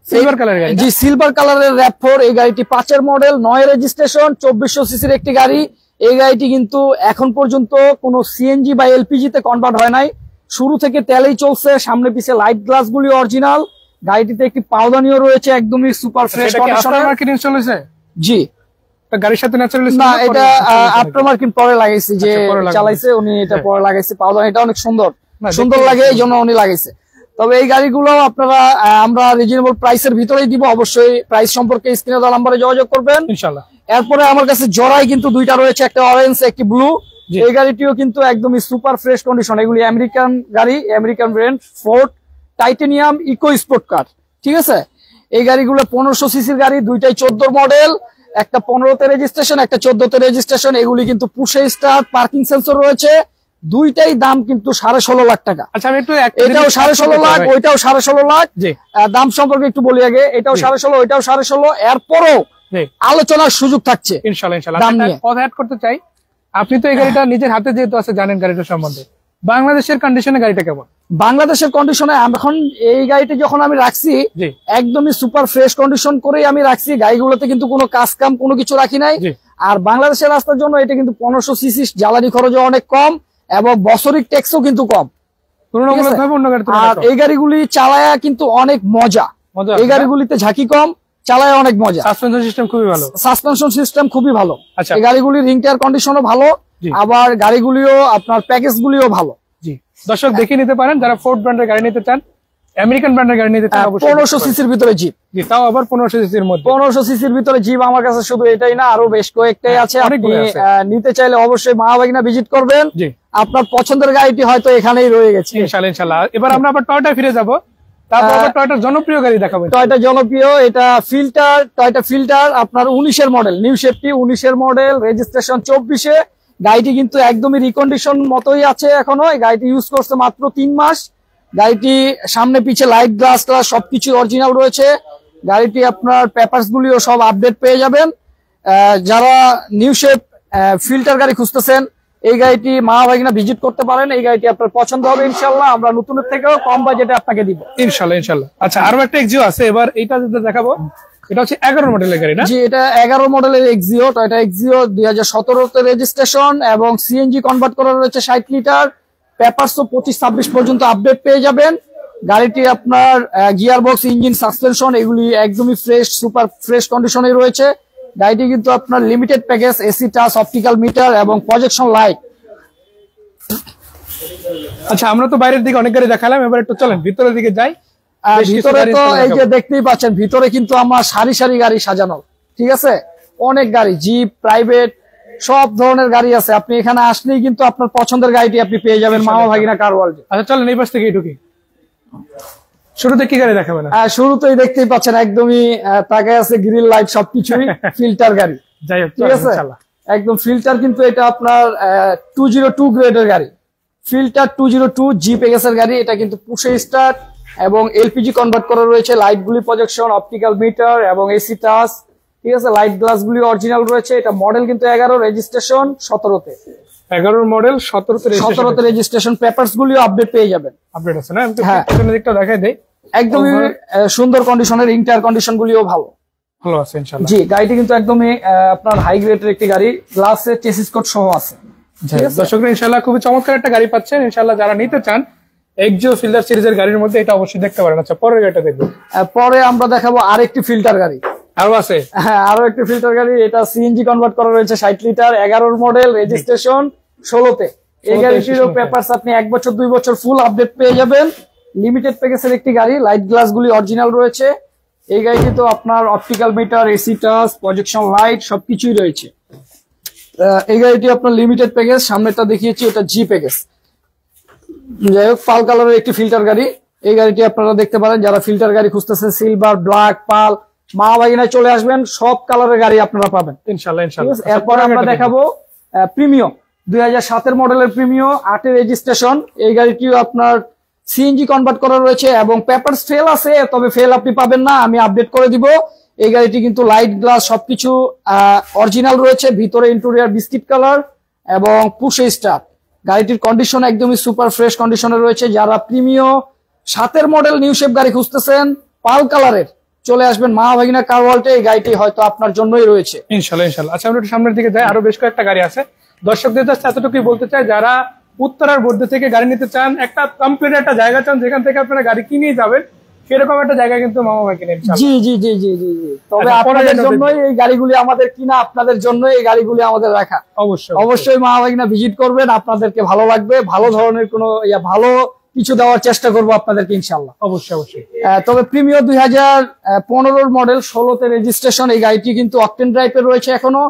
Speaker 1: সিলভার কালারের গাড়ি।
Speaker 2: জি, সিলভার কালারের RAV4। এই গাড়িটি 5 এর মডেল, 9 রেজিস্ট্রেশন, 2400 সিসির একটি গাড়ি। এই গাড়িটি কিন্তু এখন পর্যন্ত কোনো সিএনজি বা এলপিজি তে কনভার্ট হয় নাই, শুরু থেকে তেলেই চলছে। সামনে পিছে লাইট গ্লাস গুলি অরিজিনাল। গাড়িটিতে একটি পাউদানিও রয়েছে, একদমই সুপার ফ্রেশ কন্ডিশনে।
Speaker 1: জি, গাড়ির সাথে ন্যাচারালি
Speaker 2: না, এটা আফটার মার্কেট পরে লাগাইছে, যে চালাইছে উনি, এটা পরে লাগাইছে। পাওয়া এটা অনেক সুন্দর সুন্দর লাগে, এই জন্য উনি লাগাইছে। তবে এই গাড়িগুলো আপনারা আমরা রিজনেবল প্রাইসের ভিতরেই দিব। অবশ্যই প্রাইস সম্পর্কে স্ক্রিনে দেওয়া নম্বরে যোগাযোগ করবেন
Speaker 1: ইনশাআল্লাহ।
Speaker 2: এরপরে আমার কাছে জোড়াই কিন্তু দুইটা রয়েছে, একটা অরেঞ্জ একটি ব্লু। এই গাড়িটিও কিন্তু একদমই সুপার ফ্রেশ কন্ডিশন। এগুলি আমেরিকান গাড়ি, American brand Ford Titanium Eco Sport car, ঠিক আছে। এই গাড়িগুলো 1500 সিসির গাড়ি, দুইটাই 14 মডেল, একটা 15তে রেজিস্ট্রেশন, একটা 14তে রেজিস্ট্রেশন। এগুলি কিন্তু পুশে স্টার্ট, পার্কিং সেন্সর রয়েছে। দুইটাই দাম কিন্তু 16.5 লাখ টাকা।
Speaker 1: আচ্ছা, আমি একটু
Speaker 2: এটাও 16.5 লাখ, ওইটাও 16.5 লাখ। দাম সম্পর্কে একটু বলি আগে, এটাও 16.5, ওইটাও 16.5। এরপরও আলোচনার সুযোগ থাকছে
Speaker 1: ইনশাআল্লাহ ইনশাআল্লাহ। কথা অ্যাড করতে চাই, আপনি তো এই গাড়িটা নিজের হাতে যেহেতু আছে, জানেন গাড়িটা সম্বন্ধে। বাংলাদেশের কন্ডিশনে গাড়িটা কেমন?
Speaker 2: বাংলাদেশের কন্ডিশনে এখন এই গাড়িটি যখন আমি রাখছি একদমই সুপার ফ্রেশ কন্ডিশন করেই আমি রাখছি। গাড়িগুলোতে কিন্তু কোনো কাজ কাম কোনো কিছু রাখি নাই। আর বাংলাদেশের রাস্তার জন্য এটা কিন্তু 1500 সিসি, জ্বালানি খরচও অনেক কম এবং বছরিক ট্যাক্সও কিন্তু কম। আর এই গাড়িগুলি চালায়া কিন্তু অনেক মজা। এই গাড়িগুলিতে ঝাঁকি কম, চালায় অনেক মজা।
Speaker 1: সাসপেনশন সিস্টেম খুবই ভালো,
Speaker 2: সাসপেনশন সিস্টেম খুবই ভালো। এই গাড়িগুলির রিং টায়ার কন্ডিশনও ভালো, আবার গাড়িগুলিও আপনার প্যাকেজ গুলিও ভালো।
Speaker 1: জি, দর্শক দেখে নিতে পারেন যারা ফোর্ড ব্র্যান্ডের গাড়ি নিতে চান, আমেরিকান ব্র্যান্ডের গাড়ি নিতে চান।
Speaker 2: 1500 সিসির ভিতরে জিপ,
Speaker 1: তাও আবার 1500 সিসির মধ্যে।
Speaker 2: 1500 সিসির ভিতরে জিপ আমার কাছে শুধু এটাই না, আরো বেশ কয়েকটাই আছে। আপনি নিতে চাইলে অবশ্যই মাহবাগিনা ভিজিট করবেন। আপনার পছন্দের গাড়িটি হয়তো এখানেই রয়ে গেছে
Speaker 1: ইনশাআল্লাহ ইনশাআল্লাহ। এবার আমরা আবার টয়োটা ফিরে যাব, তারপর আবার টয়োটার জনপ্রিয় গাড়ি দেখাবো।
Speaker 2: টয়োটা জনপ্রিয়, এটা ফিল্টার, টয়োটা ফিল্টার আপনার 19 এর মডেল, নিউ সেফটি 19 এর মডেল, রেজিস্ট্রেশন 24-এ। গাড়িটি কিন্তু একদমই রিকন্ডিশন মতোই আছে এখনো। এই গাড়িটি ইউজ করছে মাত্র 3 মাস। গাড়িটি সামনে পিছে লাইট গ্লাস সবকিছু অরিজিনাল রয়েছে। গাড়িটি আপনার পেপারস গুলিও সব আপডেট পেয়ে যাবেন। যারা নিউ শেপ ফিল্টার গাড়ি খুঁজতেছেন, এই গাড়িটি মাহবাগিনা ভিজিট করতে পারেন। এই গাড়িটি আপনার পছন্দ হবে ইনশাআল্লাহ। আমরা নতুনের থেকেও কম বাজেটে আপনাকে দিব
Speaker 1: ইনশাআল্লাহ ইনশাআল্লাহ। আচ্ছা, আরো একটা এক্সিও আছে, এবার এইটা যেটা দেখাবো এটা হচ্ছে 11 মডেলের গাড়ি না?
Speaker 2: জি, এটা 11 মডেলের এক্সিও, টয়োটা এক্সিও 2017-তে রেজিস্ট্রেশন এবং সিএনজি কনভার্ট করা রয়েছে 60 লিটার। পেপারসও 25-26 পর্যন্ত আপডেট পেয়ে যাবেন। গাড়িটি আপনার গিয়ার বক্স, ইঞ্জিন, সাসপেনশন এগুলি একদমই ফ্রেশ, সুপার ফ্রেশ কন্ডিশনে রয়েছে। গাড়িটি কিন্তু আপনার limited package, AC touch, optical metre এবং প্রজেকশন লাইট।
Speaker 1: আচ্ছা, আমরা তো বাইরের দিকে অনেক গাড়ি দেখালাম, এবার একটু চলেন ভিতরের দিকে যাই।
Speaker 2: ভিতরে তো এই যে দেখতেই পাচ্ছেন, ভিতরে কিন্তু আমার সারি সারি গাড়ি সাজানো, ঠিক আছে। অনেক গাড়ি, জিপ, প্রাইভেট, সব ধরনের গাড়ি আছে। আপনি এখানে আসলেই কিন্তু আপনার পছন্দের গাড়িটি আপনি পেয়ে যাবেন মামা ভাগিনা কার ওয়ার্ল্ডে।
Speaker 1: আচ্ছা চলেন এই পাশ থেকে ঢুকি। শুরুতে কি গাড়ি দেখাবেন?
Speaker 2: শুরুতেই দেখতেই পাচ্ছেন একদমই তাকায় আছে গ্রিল লাইট সবকিছুই ফিল্টার গাড়ি।
Speaker 1: যাই হোক,
Speaker 2: ঠিক আছে, একদম ফিল্টার। কিন্তু এটা আপনার 202 গ্রেডের গাড়ি, ফিল্টার 202 জি প্যাকেজের গাড়ি। এটা কিন্তু পুশে স্টার্ট এবং এলপিজি কনভার্ট করা রয়েছে। লাইট গুলি প্রজেকশন, অপটিক্যাল মিটার এবং এসি টাচ, ঠিক আছে। লাইট গ্লাস গুলি অরিজিনাল রয়েছে। এটা মডেল কিন্তু 11, রেজিস্ট্রেশন 17-তে।
Speaker 1: 11 মডেল, 17তে
Speaker 2: রেজিস্ট্রেশন। পেপারস গুলিও আপডেট পেয়ে যাবেন।
Speaker 1: আপডেট আছে না? আমি দিকটা দেখাই দেই।
Speaker 2: একদমই সুন্দর কন্ডিশনের, ইন্টার কন্ডিশন গুলিও ভালো
Speaker 1: ভালো আছে ইনশাআল্লাহ।
Speaker 2: জি, গাড়িটি কিন্তু একদমই আপনার হাই গ্রেডের একটি গাড়ি, গ্লাসে চেসিস কোড সহ আছে।
Speaker 1: দর্শকরা ইনশাআল্লাহ খুবই চমৎকার একটা গাড়ি পাচ্ছেন ইনশাআল্লাহ। যারা নিতে চান এক্সিও ফিল্টার সিরিজের গাড়ির মধ্যে এটা অবশ্যই দেখতে পারেন। আচ্ছা, পরের গাড়িটা দেখবো।
Speaker 2: পরে আমরা দেখাবো আরেকটি ফিল্টার গাড়ি।
Speaker 1: আরো আছে?
Speaker 2: হ্যাঁ, আরো একটি ফিল্টার গাড়ি। এটা সিএনজি কনভার্ট করা রয়েছে 60 লিটার, 11 মডেল, রেজিস্ট্রেশন 16-তে। এই গাড়িটিরও পেপারস আপনি 1 বছর 2 বছর ফুল আপডেট পেয়ে যাবেন। লিমিটেড প্যাকেজের একটি গাড়ি, লাইট গ্লাস গুলি অরিজিনাল রয়েছে। এই গাড়িটি তো আপনার optical metre, AC touch, projection light সবকিছুই রয়েছে। এই গাড়িটি আপনার লিমিটেড প্যাকেজ, সামনেটা দেখিয়েছি ওটা জি প্যাকেজ। যাই হোক, পাল কালারের একটি ফিল্টার গাড়ি। এই গাড়িটি আপনারা দেখতে পারেন যারা ফিল্টার গাড়ি খুঁজতেছেন, সিলভার, ব্ল্যাক, পাল, মা বাগিনায় চলে আসবেন, সব কালারের গাড়ি আপনারা পাবেন
Speaker 1: ইনশাআল্লাহ ইনশাআল্লাহ।
Speaker 2: এরপর আমরা দেখাবো প্রিমিয়ম 2007-এর মডেলের প্রিমিয়ম, 8-এর রেজিস্ট্রেশন। এই গাড়িটিও আপনার সিএনজি কনভার্ট করা রয়েছে এবং পেপারস ফেল আছে, তবে ফেল আপনি পাবেন না, আমি আপডেট করে দিব। এই গাড়িটি কিন্তু লাইট গ্লাস সবকিছু অরিজিনাল রয়েছে। ভিতরে ইন্টেরিয়র বিস্কিট কালার এবং পুশে স্টার্ট। গাড়িটির কন্ডিশন একদমই সুপার ফ্রেশ কন্ডিশনে রয়েছে। যারা প্রিমিয়ম 7-এর মডেল নিউ শেপ গাড়ি খুঁজতেছেন পাল কালারের, চলে আসবেন মাহবাগিনা কার ওয়ার্ল্ডে। এই গাড়িটি হয়তো আপনার জন্যই রয়েছে
Speaker 1: ইনশাআল্লাহ ইনশাআল্লাহ। আচ্ছা, আমরা একটু সামনের দিকে যাই। আরো বেশ কয়েকটা গাড়ি আছে। দর্শকদের কাছে এতটুকুই বলতে চাই, যারা উত্তরার বোর্ডে থেকে গাড়ি নিতে চান, একটা কমপ্লিট একটা জায়গা চান যেখান থেকে আপনারা গাড়ি কিনে যাবেন, সেরকম একটা জায়গা কিন্তু মামা ভাই কিনে
Speaker 2: জি জি জি জি জি জি। তবে
Speaker 1: আচ্ছা, পরে
Speaker 2: আপনাদের
Speaker 1: যেটা
Speaker 2: জন্যই এই গাড়িগুলি আমাদের কিনা, আপনাদের জন্যই এই গাড়িগুলি আমাদের রাখা।
Speaker 1: অবশ্যই
Speaker 2: অবশ্যই মামা ভাই কিনা ভিজিট করবেন, আপনাদেরকে ভালো লাগবে, ভালো ধরনের কোনো ভালো কিছু দেওয়ার চেষ্টা করবো আপনাদেরকে ইনশাল্লাহ।
Speaker 1: অবশ্যই অবশ্যই।
Speaker 2: তবে প্রিমিয়ার 2015 মডেল 16তে রেজিস্ট্রেশন এই গাড়িটি কিন্তু অকটেন ড্রাইভে রয়েছে এখনো।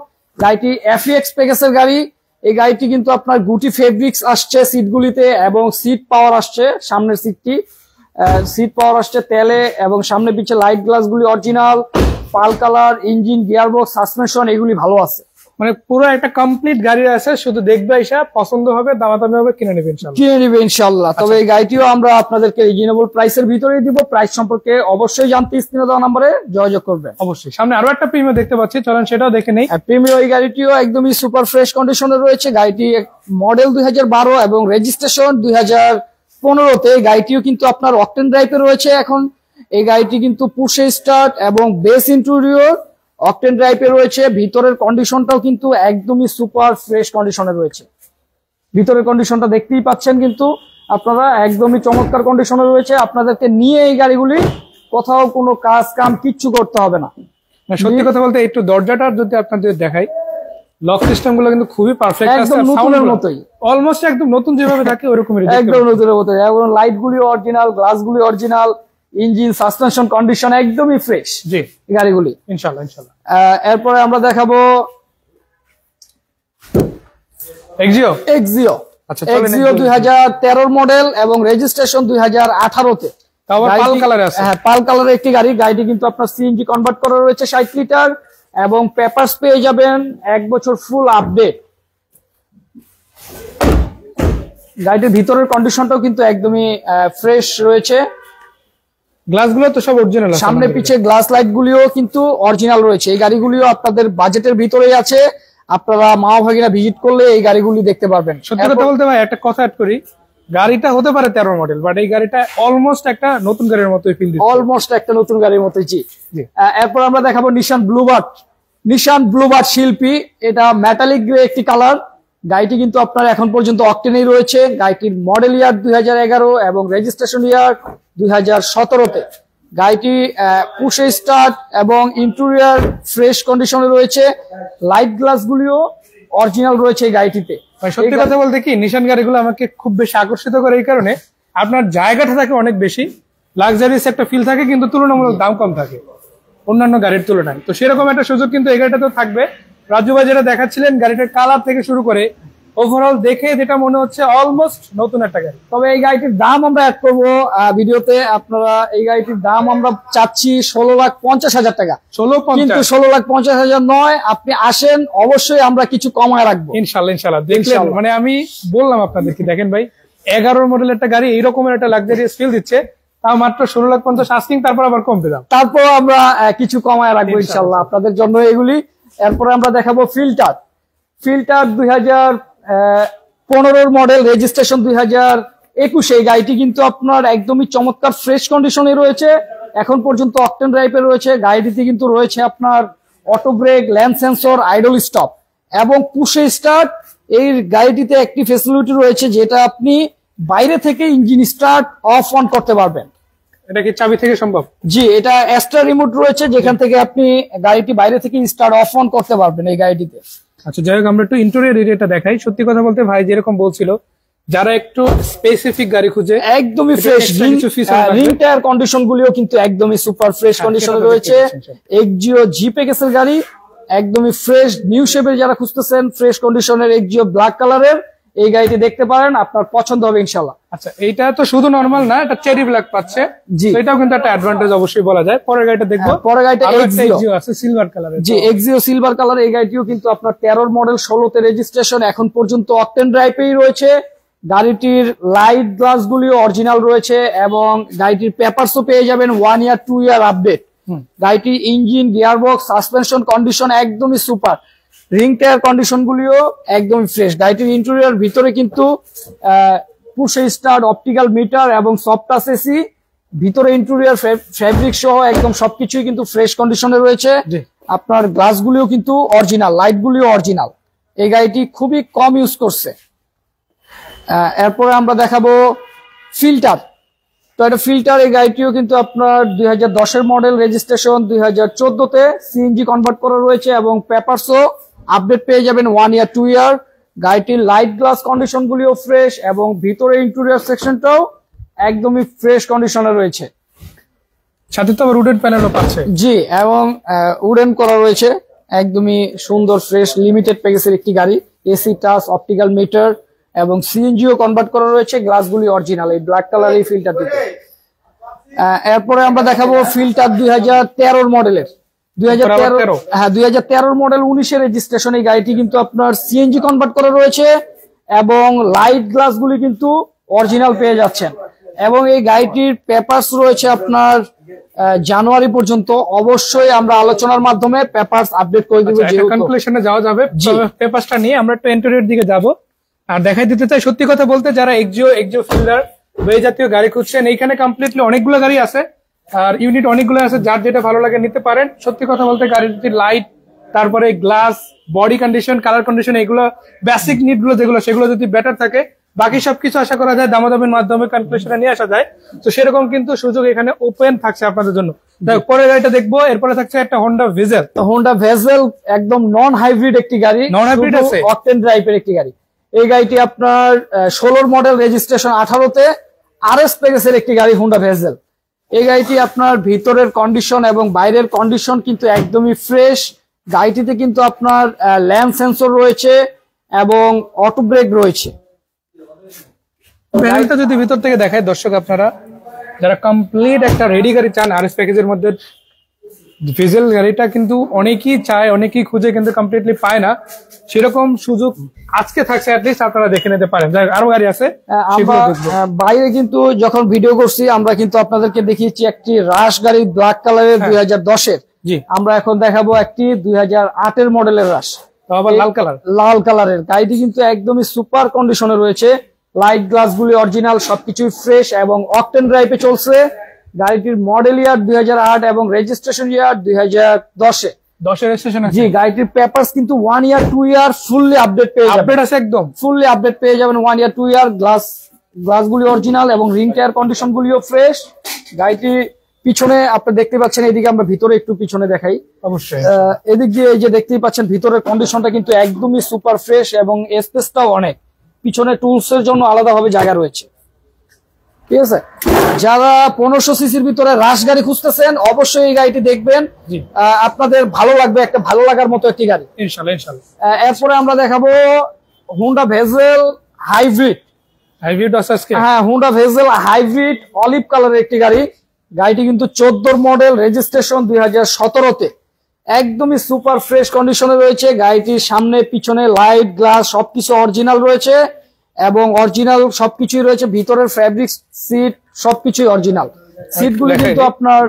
Speaker 2: গাড়িটি FEX প্যাকেজের গাড়ি। এই গাড়িটি কিন্তু আপনার গুটি ফেব্রিক্স আসছে সিটগুলিতে এবং সিট পাওয়ার আসছে, সামনের সিট পাওয়ার আসছে তেলে, এবং সামনে পিছে লাইট গ্লাস গুলি অরিজিনাল, পাল কালার, ইঞ্জিন, গিয়ারবক্স, সাসপেনশন এগুলি ভালো আছে।
Speaker 1: মানে পুরো একটা কমপ্লিট গাড়ি আছে, শুধু দেখবে এসে পছন্দ হবে, দামাদামি হবে, কিনে নেবে
Speaker 2: ইনশাল্লাহ। তবে এই গাড়িটিও আমরা আপনাদেরকে রিজনেবল প্রাইসের ভিতরেই দিব। প্রাইস সম্পর্কে অবশ্যই জানতে স্ক্রিনে দেওয়া নম্বরে যোগাযোগ করবেন।
Speaker 1: অবশ্যই। সামনে আরো একটা প্রিমিয়াম দেখতে পাচ্ছি, চলেন সেটাও দেখে নেই।
Speaker 2: প্রিমিয়াম এই গাড়িটিও একদমই সুপার ফ্রেশ কন্ডিশনে রয়েছে। গাড়িটি মডেল 2012 এবং রেজিস্ট্রেশন 2015তে। গাড়িটিও কিন্তু আপনার অকটেন ড্রাইভে রয়েছে এখন। এই গাড়িটি কিন্তু পুশ স্টার্ট এবং বেস ইন্টেরিয়র অকটেন ড্রাইভে রয়েছে। ভিতরের কন্ডিশনটাও কিন্তু একদমই সুপার ফ্রেশ কন্ডিশনে রয়েছে। ভিতরের কন্ডিশনটা দেখতেই পাচ্ছেন কিন্তু আপনারা, একদমই চমৎকার কন্ডিশনে রয়েছে। আপনাদেরকে নিয়ে এই গাড়িগুলি কোথাও কোনো কাজ কাম কিচ্ছু করতে হবে না।
Speaker 1: সত্যি কথা বলতে একটু দরজাটা যদি আপনাদের দেখাই, লক সিস্টেম গুলো কিন্তু খুবই পারফেক্ট আছে,
Speaker 2: একদম নতুনের মতোই,
Speaker 1: অলমোস্ট একদম নতুন যেভাবে থাকে ওরকমই
Speaker 2: একদম নতুনের মতোই। এবং লাইট গুলি অরিজিনাল, গ্লাস গুলি অরিজিনাল, ইঞ্জিন, সাসপেনশন কন্ডিশন একদমই ফ্রেশ
Speaker 1: জি
Speaker 2: গাড়িগুলি
Speaker 1: ইনশাআল্লাহ ইনশাআল্লাহ।
Speaker 2: এরপরে আমরা দেখাবো
Speaker 1: এক্সিও। আচ্ছা,
Speaker 2: এক্সিও 2013 মডেল এবং রেজিস্ট্রেশন 2018তে।
Speaker 1: পাল কালারে আছে।
Speaker 2: হ্যাঁ, পাল কালারের একটি গাড়ি। গাড়িটি কিন্তু আপনার সিএনজি কনভার্ট করা রয়েছে 60 লিটার, এবং পেপারস পেয়ে যাবেন 1 বছর ফুল আপডেট। গাড়িটির ভিতরের কন্ডিশনটাও কিন্তু একদমই ফ্রেশ রয়েছে।
Speaker 1: গ্লাসগুলো তো সব অরিজিনাল আছে,
Speaker 2: সামনে পিছে গ্লাস লাইট গুলিও কিন্তু অরিজিনাল রয়েছে। এই গাড়িগুলিও আপনাদের বাজেটের ভিতরেই আছে। আপনারা মামা ভাগিনা ভিজিট করলে এই গাড়িগুলি দেখতে পারবেন।
Speaker 1: সত্যি কথা বলতে ভাই একটা কথা অ্যাড করি, গাড়িটা হতে পারে 13 মডেল, বাট এই গাড়িটা অলমোস্ট একটা নতুন গাড়ির মতোই ফিল দিচ্ছে।
Speaker 2: অলমোস্ট একটা নতুন গাড়ির মতোই। জি। এরপর আমরা দেখাবো নিশান ব্লুবার্ড শিল্পী। এটা মেটালিক গ্রে একটি কালার। গাড়িটি কিন্তু আপনার এখন পর্যন্ত অকটেনেই রয়েছে। গাড়িটির মডেল ইয়ার 2011 এবং রেজিস্ট্রেশন ইয়ার 2017তে। গাড়িটি পুশ স্টার্ট এবং ইন্টেরিয়র ফ্রেশ কন্ডিশনে রয়েছে। লাইট গ্লাস গুলিও অরিজিনাল রয়েছে এই গাড়িটিতে।
Speaker 1: সত্যি কথা বলতে কি, নিশান গাড়িগুলো আমাকে খুব বেশি আকর্ষিত করে এই কারণে, আপনার জায়গাটা থাকে অনেক বেশি, লাক্সারিয়াস একটা ফিল থাকে, কিন্তু তুলনামূলক দাম কম থাকে অন্যান্য গাড়ির তুলনায়। তো সেরকম একটা সুযোগ কিন্তু এই গাড়িটাতেও থাকবে। রাজু ভাই যেটা দেখাচ্ছিলেন, গাড়িটার কালার থেকে শুরু করে ওভারঅল দেখে যেটা মনে হচ্ছে অলমোস্ট নতুন একটা গাড়ি।
Speaker 2: তবে এই গাড়িটির দাম আমরা অ্যাড করবো ভিডিওতে। আপনারা এই গাড়িটির দাম আমরা চাচ্ছি 16,50,000 টাকা। কিন্তু 16,50,000 নয়, আপনি আসেন, অবশ্যই আমরা কিছু কমায় রাখবো
Speaker 1: ইনশাল্লাহ। দেখলেন, মানে আমি বললাম আপনাদেরকে, দেখেন ভাই 11 মডেল একটা গাড়ি এই রকমের একটা লাক্সারিয়াস ফিল দিচ্ছে, তাও মাত্র 16,50,000 আস্কিং, তারপর আবার কমতে দাম,
Speaker 2: তারপর আমরা কিছু কমায় রাখবো ইনশাল্লাহ আপনাদের জন্য এগুলি। এরপরে আমরা দেখাবো ফিল্টার 2015 মডেল, রেজিস্ট্রেশন 2021। এই গাড়িটি কিন্তু আপনার একদমই চমৎকার ফ্রেশ কন্ডিশনে রয়েছে। এখন পর্যন্ত অকটেন ড্রাইভে রয়েছে। গাড়িটিতে কিন্তু রয়েছে আপনার auto break, land sensor, idle stop এবং পুশ স্টার্ট। এই গাড়িটিতে একটি ফেসিলিটি রয়েছে যেটা আপনি বাইরে থেকে ইঞ্জিন স্টার্ট অফ অন করতে পারবেন।
Speaker 1: এটা কি চাবি থেকে সম্ভব?
Speaker 2: জি, এটা এক্সট্রা রিমোট রয়েছে যেখান থেকে আপনি গাড়িটি বাইরে থেকে স্টার্ট অফ অন করতে পারবেন এই গাড়িটিতে।
Speaker 1: আচ্ছা, যাই হোক, আমরা একটু ইন্টেরিয়র এরিয়াটা দেখাই। সত্যি কথা বলতে ভাই যেরকম বলছিল, যারা একটু স্পেসিফিক গাড়ি খুঁজে,
Speaker 2: একদমই ফ্রেশ। রিং টায়ার কন্ডিশন গুলিও কিন্তু একদমই সুপার ফ্রেশ কন্ডিশনে রয়েছে। এক্সিও জি প্যাকেজের গাড়ি, একদমই ফ্রেশ নিউ শেপের যারা খুঁজতেছেন, ফ্রেশ কন্ডিশনের এক্সিও ব্ল্যাক কালারের এই গাড়িটি দেখতে পারেন, আপনার পছন্দ হবে ইনশাআল্লাহ।
Speaker 1: আচ্ছা, এইটা তো শুধু নরমাল না, এটা চেরি ব্ল্যাক পাচ্ছে। জি, এটাও কিন্তু একটা অ্যাডভান্টেজ অবশ্যই বলা যায়। পরের গাড়িটা দেখবো।
Speaker 2: পরের গাড়িটা
Speaker 1: এক্সিও আছে সিলভার কালারের।
Speaker 2: জি, এক্সিও সিলভার কালার। এই গাড়িটিও কিন্তু আপনার 13 মডেল, 16তে রেজিস্ট্রেশন, এখন পর্যন্ত অকটেন ড্রাইভেই রয়েছে। গাড়িটির লাইট গ্লাস গুলিও অরিজিনাল রয়েছে এবং গাড়িটির পেপারসও পেয়ে যাবেন 1 ইয়ার 2 ইয়ার আপডেট। গাড়িটির ইঞ্জিন, গিয়ারবক্স, সাসপেনশন কন্ডিশন একদমই সুপার। রিং টায়ার কন্ডিশন গুলিও একদমই ফ্রেশ। গাড়িটির ইন্টেরিয়র ভিতরে কিন্তু পুশ স্টার্ট, অপটিক্যাল মিটার এবং সফট টাচ এসি, ভিতরে ইন্টেরিয়র ফেব্রিক সহ একদম সবকিছুই কিন্তু ফ্রেশ কন্ডিশনে রয়েছে। আপনার গ্লাস গুলিও কিন্তু অরিজিনাল, লাইট গুলিও অরিজিনাল। এই গাড়িটি খুবই কম ইউজ করছে। এরপরে আমরা দেখাবো ফিল্টার টয়োটা ফিল্টার এই গাড়িটিও কিন্তু আপনার 2010 এর মডেল, রেজিস্ট্রেশন 2014 তে, সিএনজি কনভার্ট করা রয়েছে এবং পেপারসও আপডেট পেয়ে যাবেন 1 ইয়ার 2 ইয়ার। গাড়িটির লাইট গ্লাস কন্ডিশন গুলিও ফ্রেশ এবং ভিতরে ইন্টেরিয়র সেকশনটাও একদমই ফ্রেশ কন্ডিশনে রয়েছে।
Speaker 1: সাথে তো আবার উডেন প্যানেলও পাচ্ছে।
Speaker 2: জি, এবং উডেন করা রয়েছে, একদমই সুন্দর ফ্রেশ লিমিটেড প্যাকেজের একটি গাড়ি। এসি টাচ, অপটিক্যাল মিটার এবং সিএনজিও কনভার্ট করা রয়েছে। গ্লাসগুলি অরিজিনাল, এই ব্ল্যাক কালার এই ফিল্টার দিতে। এরপরে আমরা দেখাবো ফিল্টার 2013 মডেলের, 2013 হ্যাঁ 2013 মডেল, 19 রেজিস্ট্রেশন। এই গাড়িটি কিন্তু আপনার সিএনজি কনভার্ট করা রয়েছে এবং লাইট গ্লাসগুলি কিন্তু অরিজিনাল পেয়ে যাচ্ছেন এবং এই গাড়িটির পেপারস রয়েছে আপনার জানুয়ারি পর্যন্ত। অবশ্যই আমরা আলোচনার মাধ্যমে পেপারস আপডেট করে দিব।
Speaker 1: যেহেতু কনক্লুশনে যাওয়া যাবে, পেপারসটা নিয়ে আমরা একটু ইন্টেরিয়র দিকে যাব আর দেখাই দিতে চাই। সত্যি কথা বলতে যারা এক্সিও ফিল্ডার এই জাতীয় গাড়ি খুঁজছেন, এইখানে কমপ্লিটলি অনেকগুলো গাড়ি আছে আর ইউনিট অনেকগুলো আছে, যার যেটা ভালো লাগে নিতে পারেন। সত্যি কথা বলতে গাড়িটির লাইট, তারপরে glass, body condition, colour condition, এগুলো বেসিক নিড গুলো যেগুলো, সেগুলো যদি বেটার থাকে বাকি সবকিছু আশা করা যায় দামাদামির মাধ্যমে কনক্লুশনে নিয়ে আসা যায়। তো সেরকম কিন্তু সুযোগ এখানে ওপেন থাকছে আপনাদের জন্য। পরের গাড়িটা দেখবো, এরপরে থাকছে একটা হোন্ডা ভেজেল।
Speaker 2: হোন্ডা ভেজেল একদম নন হাইব্রিড একটি গাড়ি,
Speaker 1: নন হাইব্রিড আছে,
Speaker 2: অকটেন ড্রাইভের একটি গাড়ি। এই গাড়িটি আপনার 16 মডেল, রেজিস্ট্রেশন 18 তে, আরএস প্যাকেজের একটি গাড়ি হোন্ডা ভেজেল। এই গাড়িটি আপনার ভিতরের কন্ডিশন এবং বাইরের কন্ডিশন কিন্তু একদমই ফ্রেশ। গাড়িটিতে কিন্তু আপনার ল্যাম্প সেন্সর রয়েছে এবং অটো ব্রেক রয়েছে।
Speaker 1: গাড়িটা যদি ভিতর থেকে দেখায় দর্শক, আপনারা যারা কমপ্লিট একটা রেডি গাড়ি চান আরএস প্যাকেজের মধ্যে, ভিজেল গাড়িটা কিন্তু অনেকেই চায়, অনেকেই খুঁজে কিন্তু কমপ্লিটলি পায় না। সেরকম সুযোগ আজকে থাকছে, অ্যাটলিস্ট আপনারা দেখে নিতে পারেন। আরো গাড়ি আছে
Speaker 2: বাইরে, কিন্তু যখন ভিডিও করছি আমরা কিন্তু আপনাদেরকে দেখিয়েছি একটি রাশ গাড়ি ব্ল্যাক কালারের 2010-এর।
Speaker 1: জি,
Speaker 2: আমরা এখন দেখাবো একটি 2008-এর মডেলের রাশ,
Speaker 1: আবার
Speaker 2: লাল কালারের। গাড়িটি কিন্তু একদমই সুপার কন্ডিশনে রয়েছে, লাইট গ্লাস গুলি অরিজিনাল, সবকিছুই ফ্রেশ এবং অকটেন ড্রাইভে চলছে। গাড়িটির মডেল ইয়ার 2008 এবং রেজিস্ট্রেশন ইয়ার 2010-এ।
Speaker 1: 10 রেজিস্ট্রেশন আছে।
Speaker 2: জি, গাড়িটির পেপারস কিন্তু 1 ইয়ার 2 ইয়ার ফুললি আপডেট পেয়ে যাবেন।
Speaker 1: আপডেট আছে, একদম
Speaker 2: ফুললি আপডেট পেয়ে যাবেন 1 ইয়ার 2 ইয়ার। গ্লাসগুলি অরিজিনাল এবং রিং টায়ার কন্ডিশন গুলিও ফ্রেশ। গাড়িটি পিছনে আপনি দেখতে পাচ্ছেন, এদিকে আমরা ভিতরে একটু পিছনে দেখাই।
Speaker 1: অবশ্যই
Speaker 2: এদিক দিয়ে এই যে দেখতেই পাচ্ছেন, ভিতরের কন্ডিশনটা কিন্তু একদমই সুপার ফ্রেশ এবং স্পেসটাও অনেক। পিছনে টুলস এর জন্য আলাদাভাবে জায়গা রয়েছে। ঠিক আছে, যারা 1500 সিসির ভিতরে রাশ গাড়ি খুঁজতেছেন অবশ্যই এই গাড়িটি দেখবেন, আপনাদের ভালো লাগবে, একটা ভালো লাগার মতো একটি গাড়ি
Speaker 1: ইনশাআল্লাহ ইনশাআল্লাহ।
Speaker 2: এরপরে আমরা দেখাবো হোন্ডা ভেজেল হাইব্রিড।
Speaker 1: আছে আজকে?
Speaker 2: হ্যাঁ, হোন্ডা ভেজেল হাইব্রিড অলিভ কালারের একটি গাড়ি। গাড়িটি কিন্তু 14 মডেল, রেজিস্ট্রেশন 2017-তে। একদমই সুপার ফ্রেশ কন্ডিশনে রয়েছে। গাড়িটির সামনে পিছনে লাইট গ্লাস সবকিছু অরিজিনাল রয়েছে এবং অরিজিনাল সবকিছুই রয়েছে। ভিতরের ফ্যাব্রিক, সিট সবকিছুই অরিজিনাল। সিটগুলি কিন্তু আপনার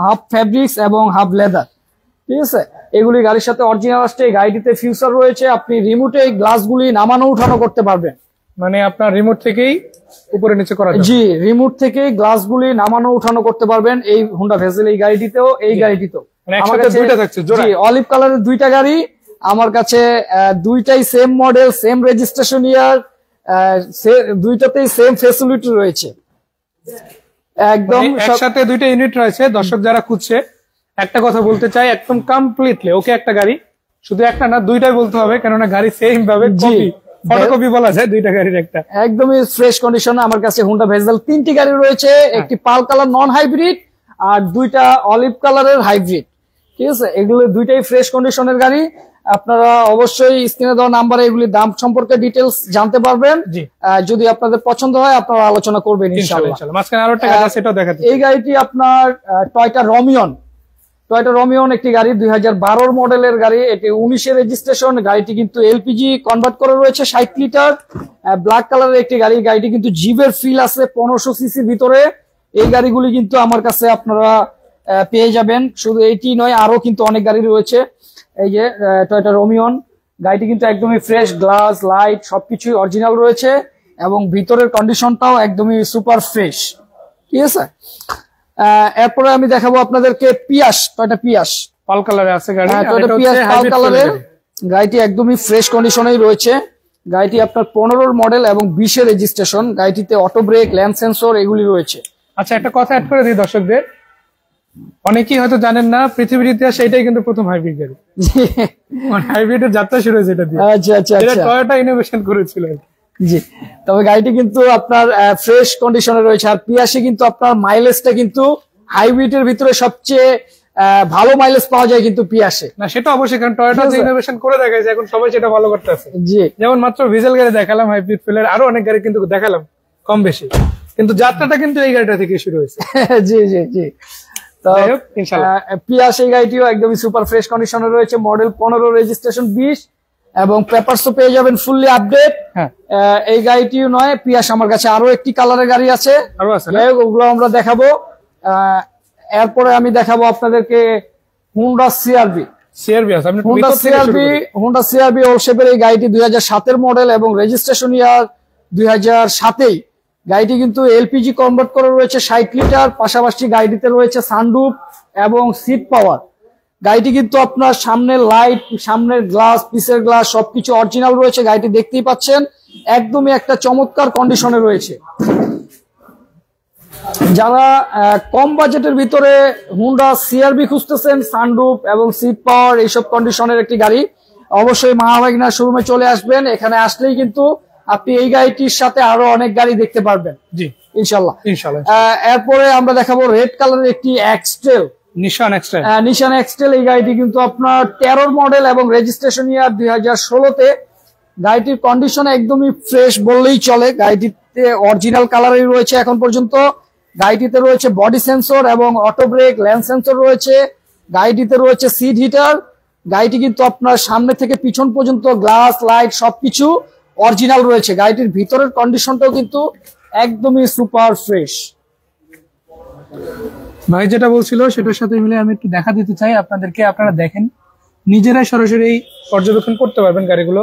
Speaker 2: হাফ ফ্যাব্রিক্স এবং হাফ লেদার। ঠিক আছে, এগুলি গাড়ির সাথে অরিজিনাল আসছে। গাড়িটিতে ফিউচার রয়েছে, আপনি রিমোটে এই গ্লাসগুলি নামানো উঠানো করতে পারবেন।
Speaker 1: মানে আপনার রিমোট থেকেই উপরে নিচে করা যাবে?
Speaker 2: জি, রিমোট থেকেই গ্লাসগুলি নামানো উঠানো করতে পারবেন এই হোন্ডা ভেজেল এই গাড়িটিতেও, এই গাড়িটিতেও। অলিভ কালারের দুইটা গাড়ি আমার কাছে, দুইটাই same model, same registration year, দুইটাতেই সেম ফ্যাসিলিটি রয়েছে। একদম
Speaker 1: একসাথে দুইটা ইউনিট রয়েছে। দর্শক যারা খুঁজছে, একটা কথা বলতে চাই, একদম কমপ্লিটলি ওকে একটা গাড়ি, শুধু একটা না দুইটাই বলতে হবে, কেননা গাড়ি সেম ভাবে ফটোকপি বলা যায়, দুইটা গাড়ির একটা।
Speaker 2: একদমই ফ্রেশ কন্ডিশনে আমার কাছে হোন্ডা ভেজেল 3টি গাড়ি রয়েছে, একটি পাল কালার নন হাইব্রিড আর দুইটা অলিভ কালারের হাইব্রিড। ঠিক আছে, এগুলো দুইটাই ফ্রেশ কন্ডিশনের গাড়ি। আপনারা অবশ্যই স্ক্রিনে দেওয়া নাম্বারে এগুলির দাম সম্পর্কে ডিটেলস জানতে পারবেন। যদি আপনাদের পছন্দ হয় আপনারা আলোচনা করবেন ইনশাআল্লাহ।
Speaker 1: মাঝখানে আরো একটা গাড়ি আছে, সেটাও দেখাতে।
Speaker 2: এই গাড়িটি আপনার টয়োটা রমিয়ন একটি গাড়ি, 2012 মডেলের গাড়ি। এটি 19 রেজিস্ট্রেশন। গাড়িটি কিন্তু এলপিজি কনভার্ট করা রয়েছে, 60 লিটার, ব্ল্যাক কালারের একটি গাড়ি। গাড়িটি কিন্তু জিপের ফিল আছে 1500 সিসির ভিতরে। এই গাড়িগুলি কিন্তু আমার কাছে আপনারা পেয়ে যাবেন। শুধু এইটি নয়, আরো কিন্তু অনেক গাড়ি রয়েছে। এই যে টয়োটা রমিয়ন গাড়িটি কিন্তু একদমই ফ্রেশ, গ্লাস লাইট সবকিছুই অরিজিনাল রয়েছে এবং ভিতরের কন্ডিশনটাও একদমই সুপার ফ্রেশ। ঠিক আছে, এরপরে আমি দেখাবো আপনাদেরকে টয়োটা পিয়াস
Speaker 1: পাল কালারে আছে গাড়ি।
Speaker 2: টয়োটা পিয়াস পাল কালারের গাড়িটি একদমই ফ্রেশ কন্ডিশনেই রয়েছে। গাড়িটি আপনার 15 মডেল এবং 20 রেজিস্ট্রেশন। গাড়িটিতে অটো ব্রেক, ল্যাম্প সেন্সর এগুলি রয়েছে।
Speaker 1: আচ্ছা, একটা কথা অ্যাড করে দিই দর্শকদের, অনেকেই হয়তো জানেন না, পৃথিবীর ইতিহাসে এটাই কিন্তু প্রথম হাইব্রিড গাড়ি। মানে হাইব্রিডের যাত্রা শুরু হয়েছে এটা দিয়ে।
Speaker 2: আচ্ছা আচ্ছা
Speaker 1: এটা
Speaker 2: আচ্ছা,
Speaker 1: টয়োটা ইনোভেশন করেছিল।
Speaker 2: জি। তবে গাড়িটি কিন্তু আপনার ফ্রেশ কন্ডিশনে রয়েছে, আর পিয়াসে কিন্তু আপনার মাইলেজটা কিন্তু হাইব্রিডের ভিতরে সবচেয়ে ভালো মাইলেজ পাওয়া যায় কিন্তু পিয়াসে।
Speaker 1: না সেটা অবশ্যই, কারণ টয়োটা যে ইনোভেশন করে দেখাইছে এখন সবাই সেটা ফলো করতেছে।
Speaker 2: জি,
Speaker 1: যেমন মাত্র ডিজেল গাড়ি দেখালাম, হাইব্রিড ফেলের আরো অনেক গাড়ি কিন্তু দেখালাম কম বেশি, কিন্তু যাত্রাটা কিন্তু এই গাড়িটা থেকে শুরু হয়েছে।
Speaker 2: জি জি জি। তো
Speaker 1: যাই হোক, ইনশাআল্লাহ
Speaker 2: পিয়াস এই গাড়িটিও একদমই সুপার ফ্রেশ কন্ডিশনে রয়েছে, মডেল 15, রেজিস্ট্রেশন 20 এবং পেপারসও পেয়ে যাবেন ফুললি আপডেট।
Speaker 1: হ্যাঁ,
Speaker 2: এই গাড়িটিও নয়, পিয়াস আমার কাছে আরো একটি কালারের গাড়ি আছে,
Speaker 1: আরো আছে না?
Speaker 2: যাই হোক ওগুলো আমরা দেখাবো। এরপরে আমি দেখাবো আপনাদেরকে হুন্ডা সিআরভি।
Speaker 1: সিআরবি আছে, আপনি
Speaker 2: হুন্ডা সিআরভি ওল শেপের এই গাড়িটি 2007 মডেল এবং রেজিস্ট্রেশন ইয়ার 2007। গাড়িটি কিন্তু এলপিজি কনভার্ট করা রয়েছে 60 লিটার, পাশাপাশি গাড়িটিতে রয়েছে সানরুফ এবং সিট পাওয়ার। গাড়িটি কিন্তু আপনার সামনের লাইট, সামনের গ্লাস, পিসের গ্লাস সবকিছু অরিজিনাল রয়েছে। গাড়িটি দেখতেই পাচ্ছেন একদমই একটা চমৎকার কন্ডিশনে রয়েছে। যারা কম বাজেটের ভিতরে হুন্ডা সিআরভি খুঁজতেছেন, সানরুফ এবং সিট পাওয়ার এইসব কন্ডিশনের একটি গাড়ি, অবশ্যই মাহাভাগিনা শোরুমে চলে আসবেন। এখানে আসলেই কিন্তু আপনি এই গাড়িটির সাথে আরো অনেক গাড়ি দেখতে পারবেন।
Speaker 1: জি
Speaker 2: ইনশাল্লাহ
Speaker 1: ইনশাআল্লাহ।
Speaker 2: এরপরে আমরা দেখাবো রেড কালারের একটি এক্সটেল,
Speaker 1: নিশান এক্সট্রা।
Speaker 2: নিশান এক্সটেল। এই গাড়িটি কিন্তু আপনার 13 মডেল এবং রেজিস্ট্রেশন ইয়ার 2016-তে। গাড়িটির কন্ডিশন একদমই ফ্রেশ বললেই চলে। গাড়িটিতে অরিজিনাল কালারই রয়েছে এখন পর্যন্ত। গাড়িটিতে রয়েছে বডি সেন্সর এবং অটো ব্রেক, ল্যান্ড সেন্সর রয়েছে। গাড়িটিতে রয়েছে সিট হিটার। গাড়িটি কিন্তু আপনার সামনে থেকে পিছন পর্যন্ত গ্লাস, লাইট সবকিছু অরিজিনাল রয়েছে। গাড়িটির ভিতরের কন্ডিশনটাও কিন্তু একদমই সুপার ফ্রেশ।
Speaker 1: ভাই যেটা বলছিল সেটার সাথে মিলে আমি একটু দেখা দিতে চাই আপনাদেরকে, আপনারা দেখেন, নিজেরাই সরাসরি পর্যবেক্ষণ করতে পারবেন গাড়িগুলো।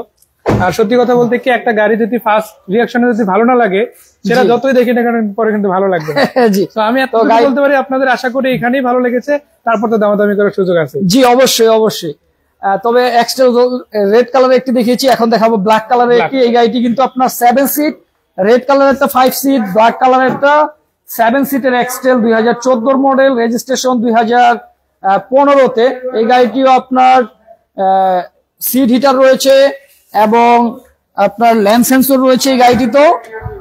Speaker 1: আর সত্যি কথা বলতে কি, একটা গাড়ি যদি ফার্স্ট রিয়াকশনে যদি ভালো না লাগে, সেটা যতই দেখি না কেন পরে কিন্তু ভালো লাগবে না।
Speaker 2: জি,
Speaker 1: তো আমি এত বলতে পারি আপনাদের, আশা করি এখানেই ভালো লেগেছে, তারপর তো দামাদামি করার সুযোগ আছে।
Speaker 2: জি অবশ্যই অবশ্যই। তবে এক্সটেল রেড কালারের একটি দেখিয়েছি, এখন দেখাবো ব্ল্যাক কালারের একটি। এই গাড়িটি কিন্তু আপনার 7 সিট, রেড কালারের একটা 5 সিট, ব্ল্যাক কালারের একটা 7 সিটের এক্সটেল, 2014 মডেল, রেজিস্ট্রেশন 2015-তে। এই গাড়িটিও আপনার সিট হিটার রয়েছে এবং আপনার ল্যান্ড সেন্সর রয়েছে এই গাড়িটিতেও।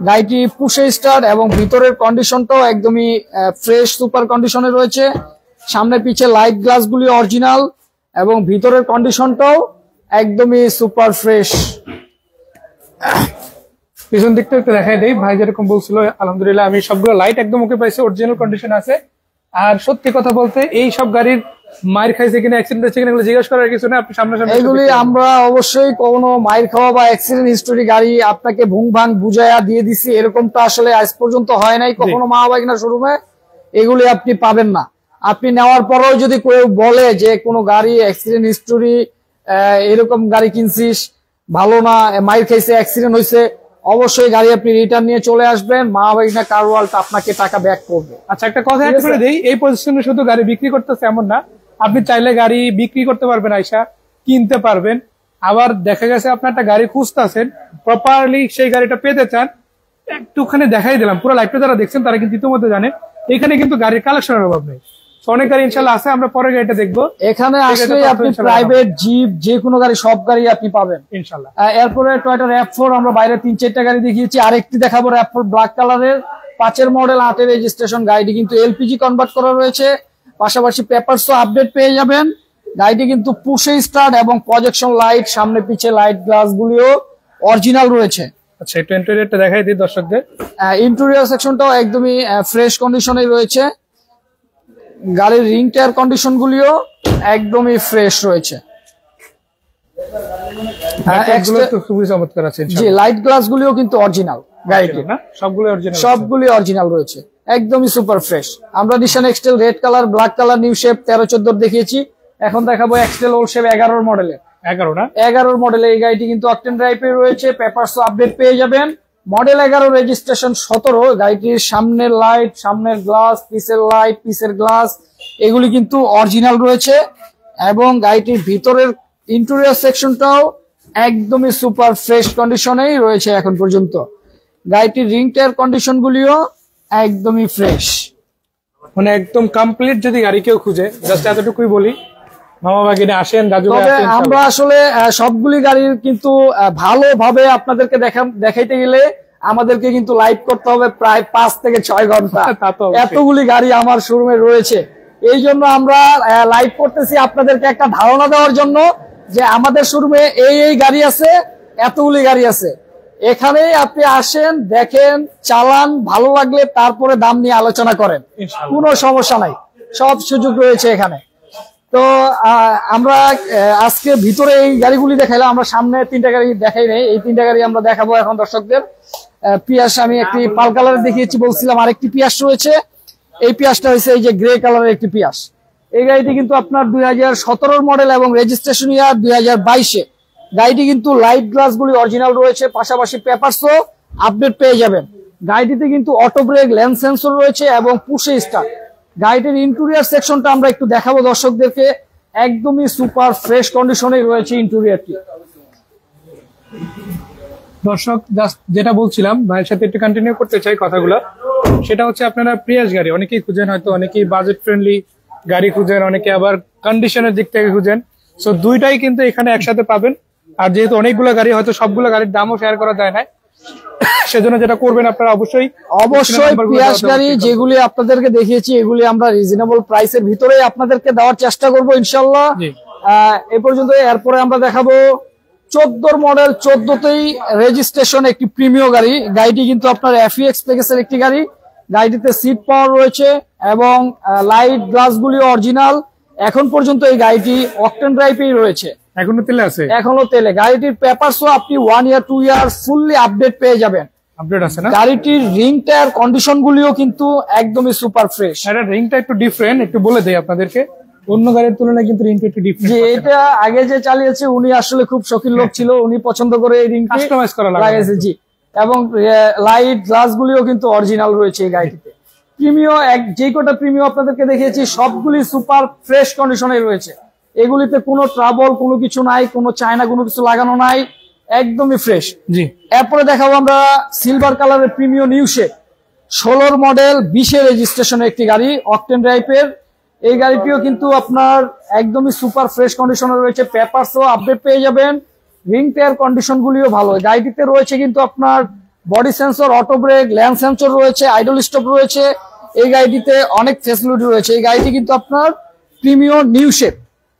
Speaker 2: গাড়িটি পুশে স্টার্ট এবং ভিতরের কন্ডিশনটাও একদমই ফ্রেশ সুপার কন্ডিশনে রয়েছে। সামনে পিছে লাইট গ্লাসগুলি অরিজিনাল এবং ভিতরের কন্ডিশনটাও একদমই সুপার ফ্রেশ।
Speaker 1: পিছন দিকটা একটু দেখাই দেই। ভাই যেরকম বলছিল, আলহামদুলিল্লাহ আমি সবগুলো লাইট একদম ওকে পাইছি, অরিজিনাল কন্ডিশন আছে। আর সত্যি কথা বলতে এই সব গাড়ির মায়ের খাইছে কিনা, অ্যাক্সিডেন্ট হয়েছে কিনা, এগুলো জিজ্ঞেস করার কিছু না, আপনি সামনাসামনি
Speaker 2: এগুলি আমরা অবশ্যই কোনো মায়ের খাওয়া বা অ্যাক্সিডেন্ট হিস্টোরি গাড়ি আপনাকে ভুং ভাং বুঝাইয়া দিয়ে দিছি এরকমটা আসলে আজ পর্যন্ত হয় নাই কখনো মাহাবাগিনা শোরুমে। এগুলি আপনি পাবেন না। আপনি নেওয়ার পরেও যদি কেউ বলে যে কোনো গাড়ি অ্যাক্সিডেন্ট হিস্টোরি, এরকম গাড়ি কিনছিস ভালো না, মায়ের খাইছে, অ্যাক্সিডেন্ট হয়েছে, অবশ্যই গাড়ি আপনি রিটার্ন নিয়ে চলে আসবেন, মাহাবাগিনা কার ওয়ার্ল্ড আপনাকে টাকা ব্যাক করবে।
Speaker 1: আচ্ছা, একটা কথা অ্যাড করে দেই, এই পজিশনে শুধু গাড়ি বিক্রি করতেছে এমন না, আপনি চাইলে গাড়ি বিক্রি করতে পারবেন, আইসা কিনতে পারবেন। আবার দেখা গেছে আপনার একটা গাড়ি খুঁজতেছেন, প্রপারলি সেই গাড়িটা পেতে চান, একটুখানি দেখাই দিলাম। পুরো লাইভটা যারা দেখছেন তারা কিন্তু ইতিমধ্যে জানেন এখানে কিন্তু গাড়ির কালেকশনের অভাব নেই। অনেক গাড়ি ইনশাল্লাহ আছে, আমরা পরে গাড়িটা দেখবো।
Speaker 2: এখানে আসলে আপনি প্রাইভেট জিপ যে কোনো গাড়ি, সব গাড়ি আপনি পাবেন
Speaker 1: ইনশাল্লাহ।
Speaker 2: এরপরে টয়োটা RAV4 আমরা বাইরে 3-4টা গাড়ি দেখিয়েছি, আরেকটি দেখাবো RAV4 ব্ল্যাক কালারের, 5 মডেল, 8 রেজিস্ট্রেশন। গাড়িটি কিন্তু এলপিজি কনভার্ট করা রয়েছে, পাশাপাশি পেপারসও আপডেট পেয়ে যাবেন। গাড়িটি কিন্তু পুশে স্টার্ট এবং প্রজেকশন লাইট, সামনে পিছে লাইট গ্লাস গুলিও অরিজিনাল রয়েছে।
Speaker 1: আচ্ছা, একটু ইন্টেরিয়রটা দেখাই দিই দর্শকদের।
Speaker 2: ইন্টেরিয়র সেকশনটাও একদমই ফ্রেশ কন্ডিশনে রয়েছে। গাড়ির রিং টায়ার কন্ডিশন গুলিও একদমই ফ্রেশ রয়েছে।
Speaker 1: খুবই চমৎকার আছে।
Speaker 2: জি, লাইট গ্লাস গুলিও কিন্তু অরিজিনাল গাড়িটি,
Speaker 1: না সবগুলো অরিজিনাল,
Speaker 2: সবগুলি অরিজিনাল রয়েছে, একদমই সুপার ফ্রেশ। আমরা Nissan Xtrail red colour, black colour, new shape 13-14 দেখিয়েছি। এখন দেখাবো এক্সটেল ওল্ড শেপ 11 মডেলের। 11 মডেলের এই গাড়িটি কিন্তু অকটেন ড্রাইভে রয়েছে, পেপারস আপডেট পেয়ে যাবেন। Model 11, registration 17। গাড়িটির সামনের লাইট, সামনের গ্লাস, পিসের লাইট, পিসের গ্লাস এগুলি কিন্তু অরিজিনাল রয়েছে এবং গাড়িটির ভিতরের ইন্টেরিয়র সেকশনটাও একদমই সুপার ফ্রেশ কন্ডিশনেই রয়েছে এখন পর্যন্ত। গাড়িটির রিং টায়ার কন্ডিশন গুলিও একদমই ফ্রেশ।
Speaker 1: মানে একদম কমপ্লিট যদি গাড়ি কেউ খুঁজে, জাস্ট এতটুকুই বলি, মামা ভাগিনে আসেন, রাজু ভাই
Speaker 2: তবে
Speaker 1: আসেন,
Speaker 2: আমরা আসলে সবগুলি গাড়ির কিন্তু ভালোভাবে আপনাদেরকে দেখাইতে গেলে আমাদেরকে কিন্তু লাইভ করতে হবে প্রায় 5 থেকে 6 ঘন্টা।
Speaker 1: তা তো অবশ্যই।
Speaker 2: এতগুলি গাড়ি আমার শোরুমে রয়েছে, এই জন্য আমরা লাইভ করতেছি আপনাদেরকে একটা ধারণা দেওয়ার জন্য যে আমাদের শোরুমে এই গাড়ি আছে, এতগুলি গাড়ি আছে। এখানে আপনি আসেন, দেখেন, চালান, ভালো লাগলে তারপরে দাম নিয়ে আলোচনা করেন,
Speaker 1: ইনশাআল্লাহ।
Speaker 2: কোনো সমস্যা নাই, সব সুযোগ রয়েছে এখানে। তো আমরা আজকে ভিতরে এই গাড়িগুলি দেখাইলাম, আমরা সামনে 3টা গাড়ি দেখাই নাই, এই 3টা গাড়ি আমরা দেখাবো এখন দর্শকদের। পিয়াস আমি একটি পাল কালারের দেখিয়েছি, বলছিলাম আরেকটি পিয়াস রয়েছে। এই পিয়াসটা হয়েছে এই যে গ্রে কালারের একটি পিয়াস। এই গাড়িটি কিন্তু আপনার 2017 মডেল এবং রেজিস্ট্রেশন ইয়ার 2022-এ। গাড়িটি কিন্তু লাইট গ্লাস গুলি অরিজিনাল রয়েছে, পাশাপাশি পেপারসও আপডেট পেয়ে যাবেন। গাড়িটিতে কিন্তু অটো ব্রেক, লেন সেন্সর রয়েছে এবং পুশে স্টার্ট। গাড়িটির ইন্টেরিয়র সেকশনটা আমরা একটু দেখাবো দর্শকদেরকে, একদমই সুপার ফ্রেশ কন্ডিশনে রয়েছে ইন্টেরিয়রটি।
Speaker 1: দর্শক জাস্ট যেটা বলছিলাম, ভাইয়ের সাথে একটু কন্টিনিউ করতে চাই কথাগুলো। সেটা হচ্ছে আপনারা প্রিয়াস গাড়ি অনেকেই খুঁজেন, হয়তো অনেকেই বাজেট ফ্রেন্ডলি গাড়ি খুঁজেন, অনেকে আবার কন্ডিশনের দিক থেকে খুঁজেন। সো দুইটাই কিন্তু এখানে একসাথে পাবেন। আর যেহেতু অনেকগুলো গাড়ি, হয়তো সবগুলো গাড়ির দামও শেয়ার করা যায় না, সেজন্য যেটা করবেন আপনারা অবশ্যই
Speaker 2: পিয়াস গাড়ি যেগুলি আপনাদেরকে দেখিয়েছি এগুলি আমরা রিজনেবল প্রাইসের ভিতরে আপনাদেরকে দেওয়ার চেষ্টা করবো ইনশাল্লাহ। এ পর্যন্ত। এরপরে আমরা দেখাবো 14 মডেল, 14তেই রেজিস্ট্রেশন একটি প্রিমিয়াম গাড়ি। গাড়িটি কিন্তু আপনার FEX প্যাকেজের একটি গাড়ি। গাড়িটিতে সিট পাওয়ার রয়েছে এবং লাইট গ্লাস গুলি অরিজিনাল। এখন পর্যন্ত এই গাড়িটি অকটেন ড্রাইভেই রয়েছে,
Speaker 1: এখনো তেলে আছে,
Speaker 2: এখনো তেলে। গাড়িটির পেপারসও আপনি 1 ইয়ার 2 ইয়ার ফুললি আপডেট পেয়ে যাবেন।
Speaker 1: আপডেট আছে না?
Speaker 2: গাড়িটির রিং টায়ার কন্ডিশন গুলিও কিন্তু একদমই সুপার ফ্রেশ।
Speaker 1: এটা রিংটা একটু ডিফারেন্ট, একটু বলে দেই আপনাদেরকে, অন্য গাড়ির তুলনায় কিন্তু রিংটা একটু ডিফারেন্ট।
Speaker 2: যে এটা আগে যে চালিয়েছে উনি আসলে খুব শৌখিন লোক ছিল, উনি পছন্দ করে এই রিংটি
Speaker 1: কাস্টমাইজ করা
Speaker 2: লাগাইছে। জি, এবং লাইট গ্লাস গুলিও কিন্তু অরিজিনাল রয়েছে এই গাড়িটিতে। প্রিমিয়াম যে কটা প্রিমিয়াম আপনাদেরকে দেখিয়েছি সবগুলি সুপার ফ্রেশ কন্ডিশনে রয়েছে। এগুলিতে কোনো ট্রাবল, কোনো কিছু নাই, কোনো চায়না কোনো কিছু লাগানো নাই, একদমই ফ্রেশ।
Speaker 1: জি।
Speaker 2: এরপরে দেখাবো আমরা সিলভার কালারের প্রিমিয়াম নিউশে 16 মডেল 20-এর রেজিস্ট্রেশনের একটি গাড়ি, অকটেন ড্রাইভের। এই গাড়িটিও কিন্তু আপনার একদমই সুপার ফ্রেশ কন্ডিশনে রয়েছে, পেপারসও আপডেট পেয়ে যাবেন। রিং টায়ার কন্ডিশন গুলিও ভালো। গাড়িটিতে রয়েছে কিন্তু আপনার body sensor, auto break, land sensor রয়েছে, আইডল স্টপ রয়েছে। এই গাড়িটিতে অনেক ফ্যাসিলিটি রয়েছে। এই গাড়িটি কিন্তু আপনার premium new shape,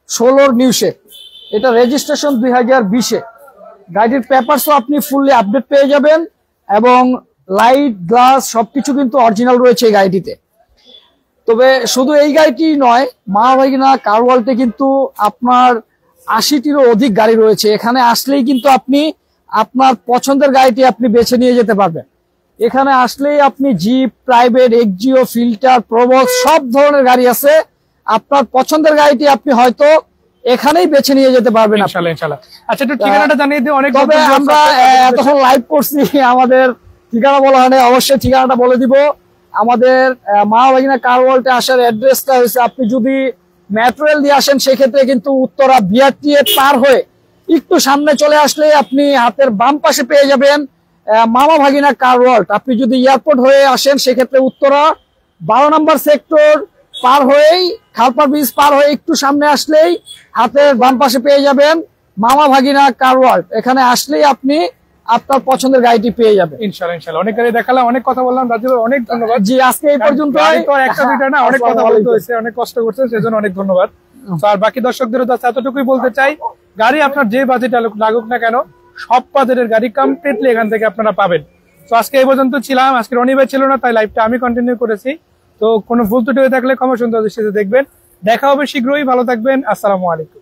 Speaker 2: 16 new shape. এটা রেজিস্ট্রেশন 2020-এ। গাড়িটির পেপারসও আপনি ফুললি আপডেট পেয়ে যাবেন এবং লাইট গ্লাস সবকিছু কিন্তু অরিজিনাল রয়েছে এই গাড়িটিতে। তবে শুধু এই গাড়িটি নয়, মামা ভাগিনা কার ওয়ার্ল্ডে কিন্তু আপনার 80টিরও অধিক গাড়ি রয়েছে। এখানে আসলেই কিন্তু আপনি আপনার পছন্দের গাড়িটি আপনি বেছে নিয়ে যেতে পারবেন। এখানে আসলেই আপনি জিপ, প্রাইভেট, এক্সজিও, ফিল্টার, প্রবক্স সব ধরনের গাড়ি আছে। আপনার পছন্দের গাড়িটি আপনি হয়তো এখানেই বেছে নিয়ে যেতে পারবেন।
Speaker 1: ইনশাআল্লাহ। আচ্ছা, একটু ঠিকানাটা জানিয়ে দিই। অনেক
Speaker 2: তবে আমরা এতক্ষণ লাইভ করছি, আমাদের ঠিকানা বলা হয়নি, অবশ্যই ঠিকানাটা বলে দিব। আমাদের মামা ভাগিনা কার ওয়ার্ল্ডে আসার অ্যাড্রেসটা হয়েছে, আপনি যদি মেট্রো রেল দিয়ে আসেন সেক্ষেত্রে কিন্তু উত্তরা বিআরটি পার হয়ে একটু সামনে চলে আসলে আপনি হাতের বাম পাশে পেয়ে যাবেন মামা ভাগিনা কার ওয়ার্ল্ড। আপনি যদি এয়ারপোর্ট হয়ে আসেন সেক্ষেত্রে উত্তরা 12 নম্বর সেক্টর পার হয়েই, খালপাড় ব্রিজ পার হয়ে একটু সামনে আসলেই হাতের বাম পাশে পেয়ে যাবেন মামা ভাগিনা কার ওয়ার্ল্ড। এখানে আসলেই আপনি আপনার পছন্দের গাড়িটি পেয়ে যাবেন
Speaker 1: ইনশাআল্লাহ। অনেক গাড়ি দেখালাম, অনেক কথা বললাম। রাজু ভাই অনেক ধন্যবাদ।
Speaker 2: জি, আজকে এই পর্যন্ত।
Speaker 1: একটা দুইটা না, অনেক কথা বলতে হয়েছে, অনেক কষ্ট করছেন, সেজন্য অনেক ধন্যবাদ। আর বাকি দর্শকদেরও এতটুকুই বলতে চাই, গাড়ি আপনার যে বাজেটে লাগুক না কেন, সব বাজেটের গাড়ি কমপ্লিটলি এখান থেকে আপনারা পাবেন। তো আজকে এই পর্যন্ত ছিলাম। আজকে রনি ভাই ছিল না, তাই লাইভটা আমি কন্টিনিউ করেছি। তো কোনো ভুল ত্রুটি হয়ে থাকলে ক্ষমা সুন্দর দৃষ্টিতে দেখবেন। দেখা হবে শীঘ্রই। ভালো থাকবেন। আসসালামু আলাইকুম।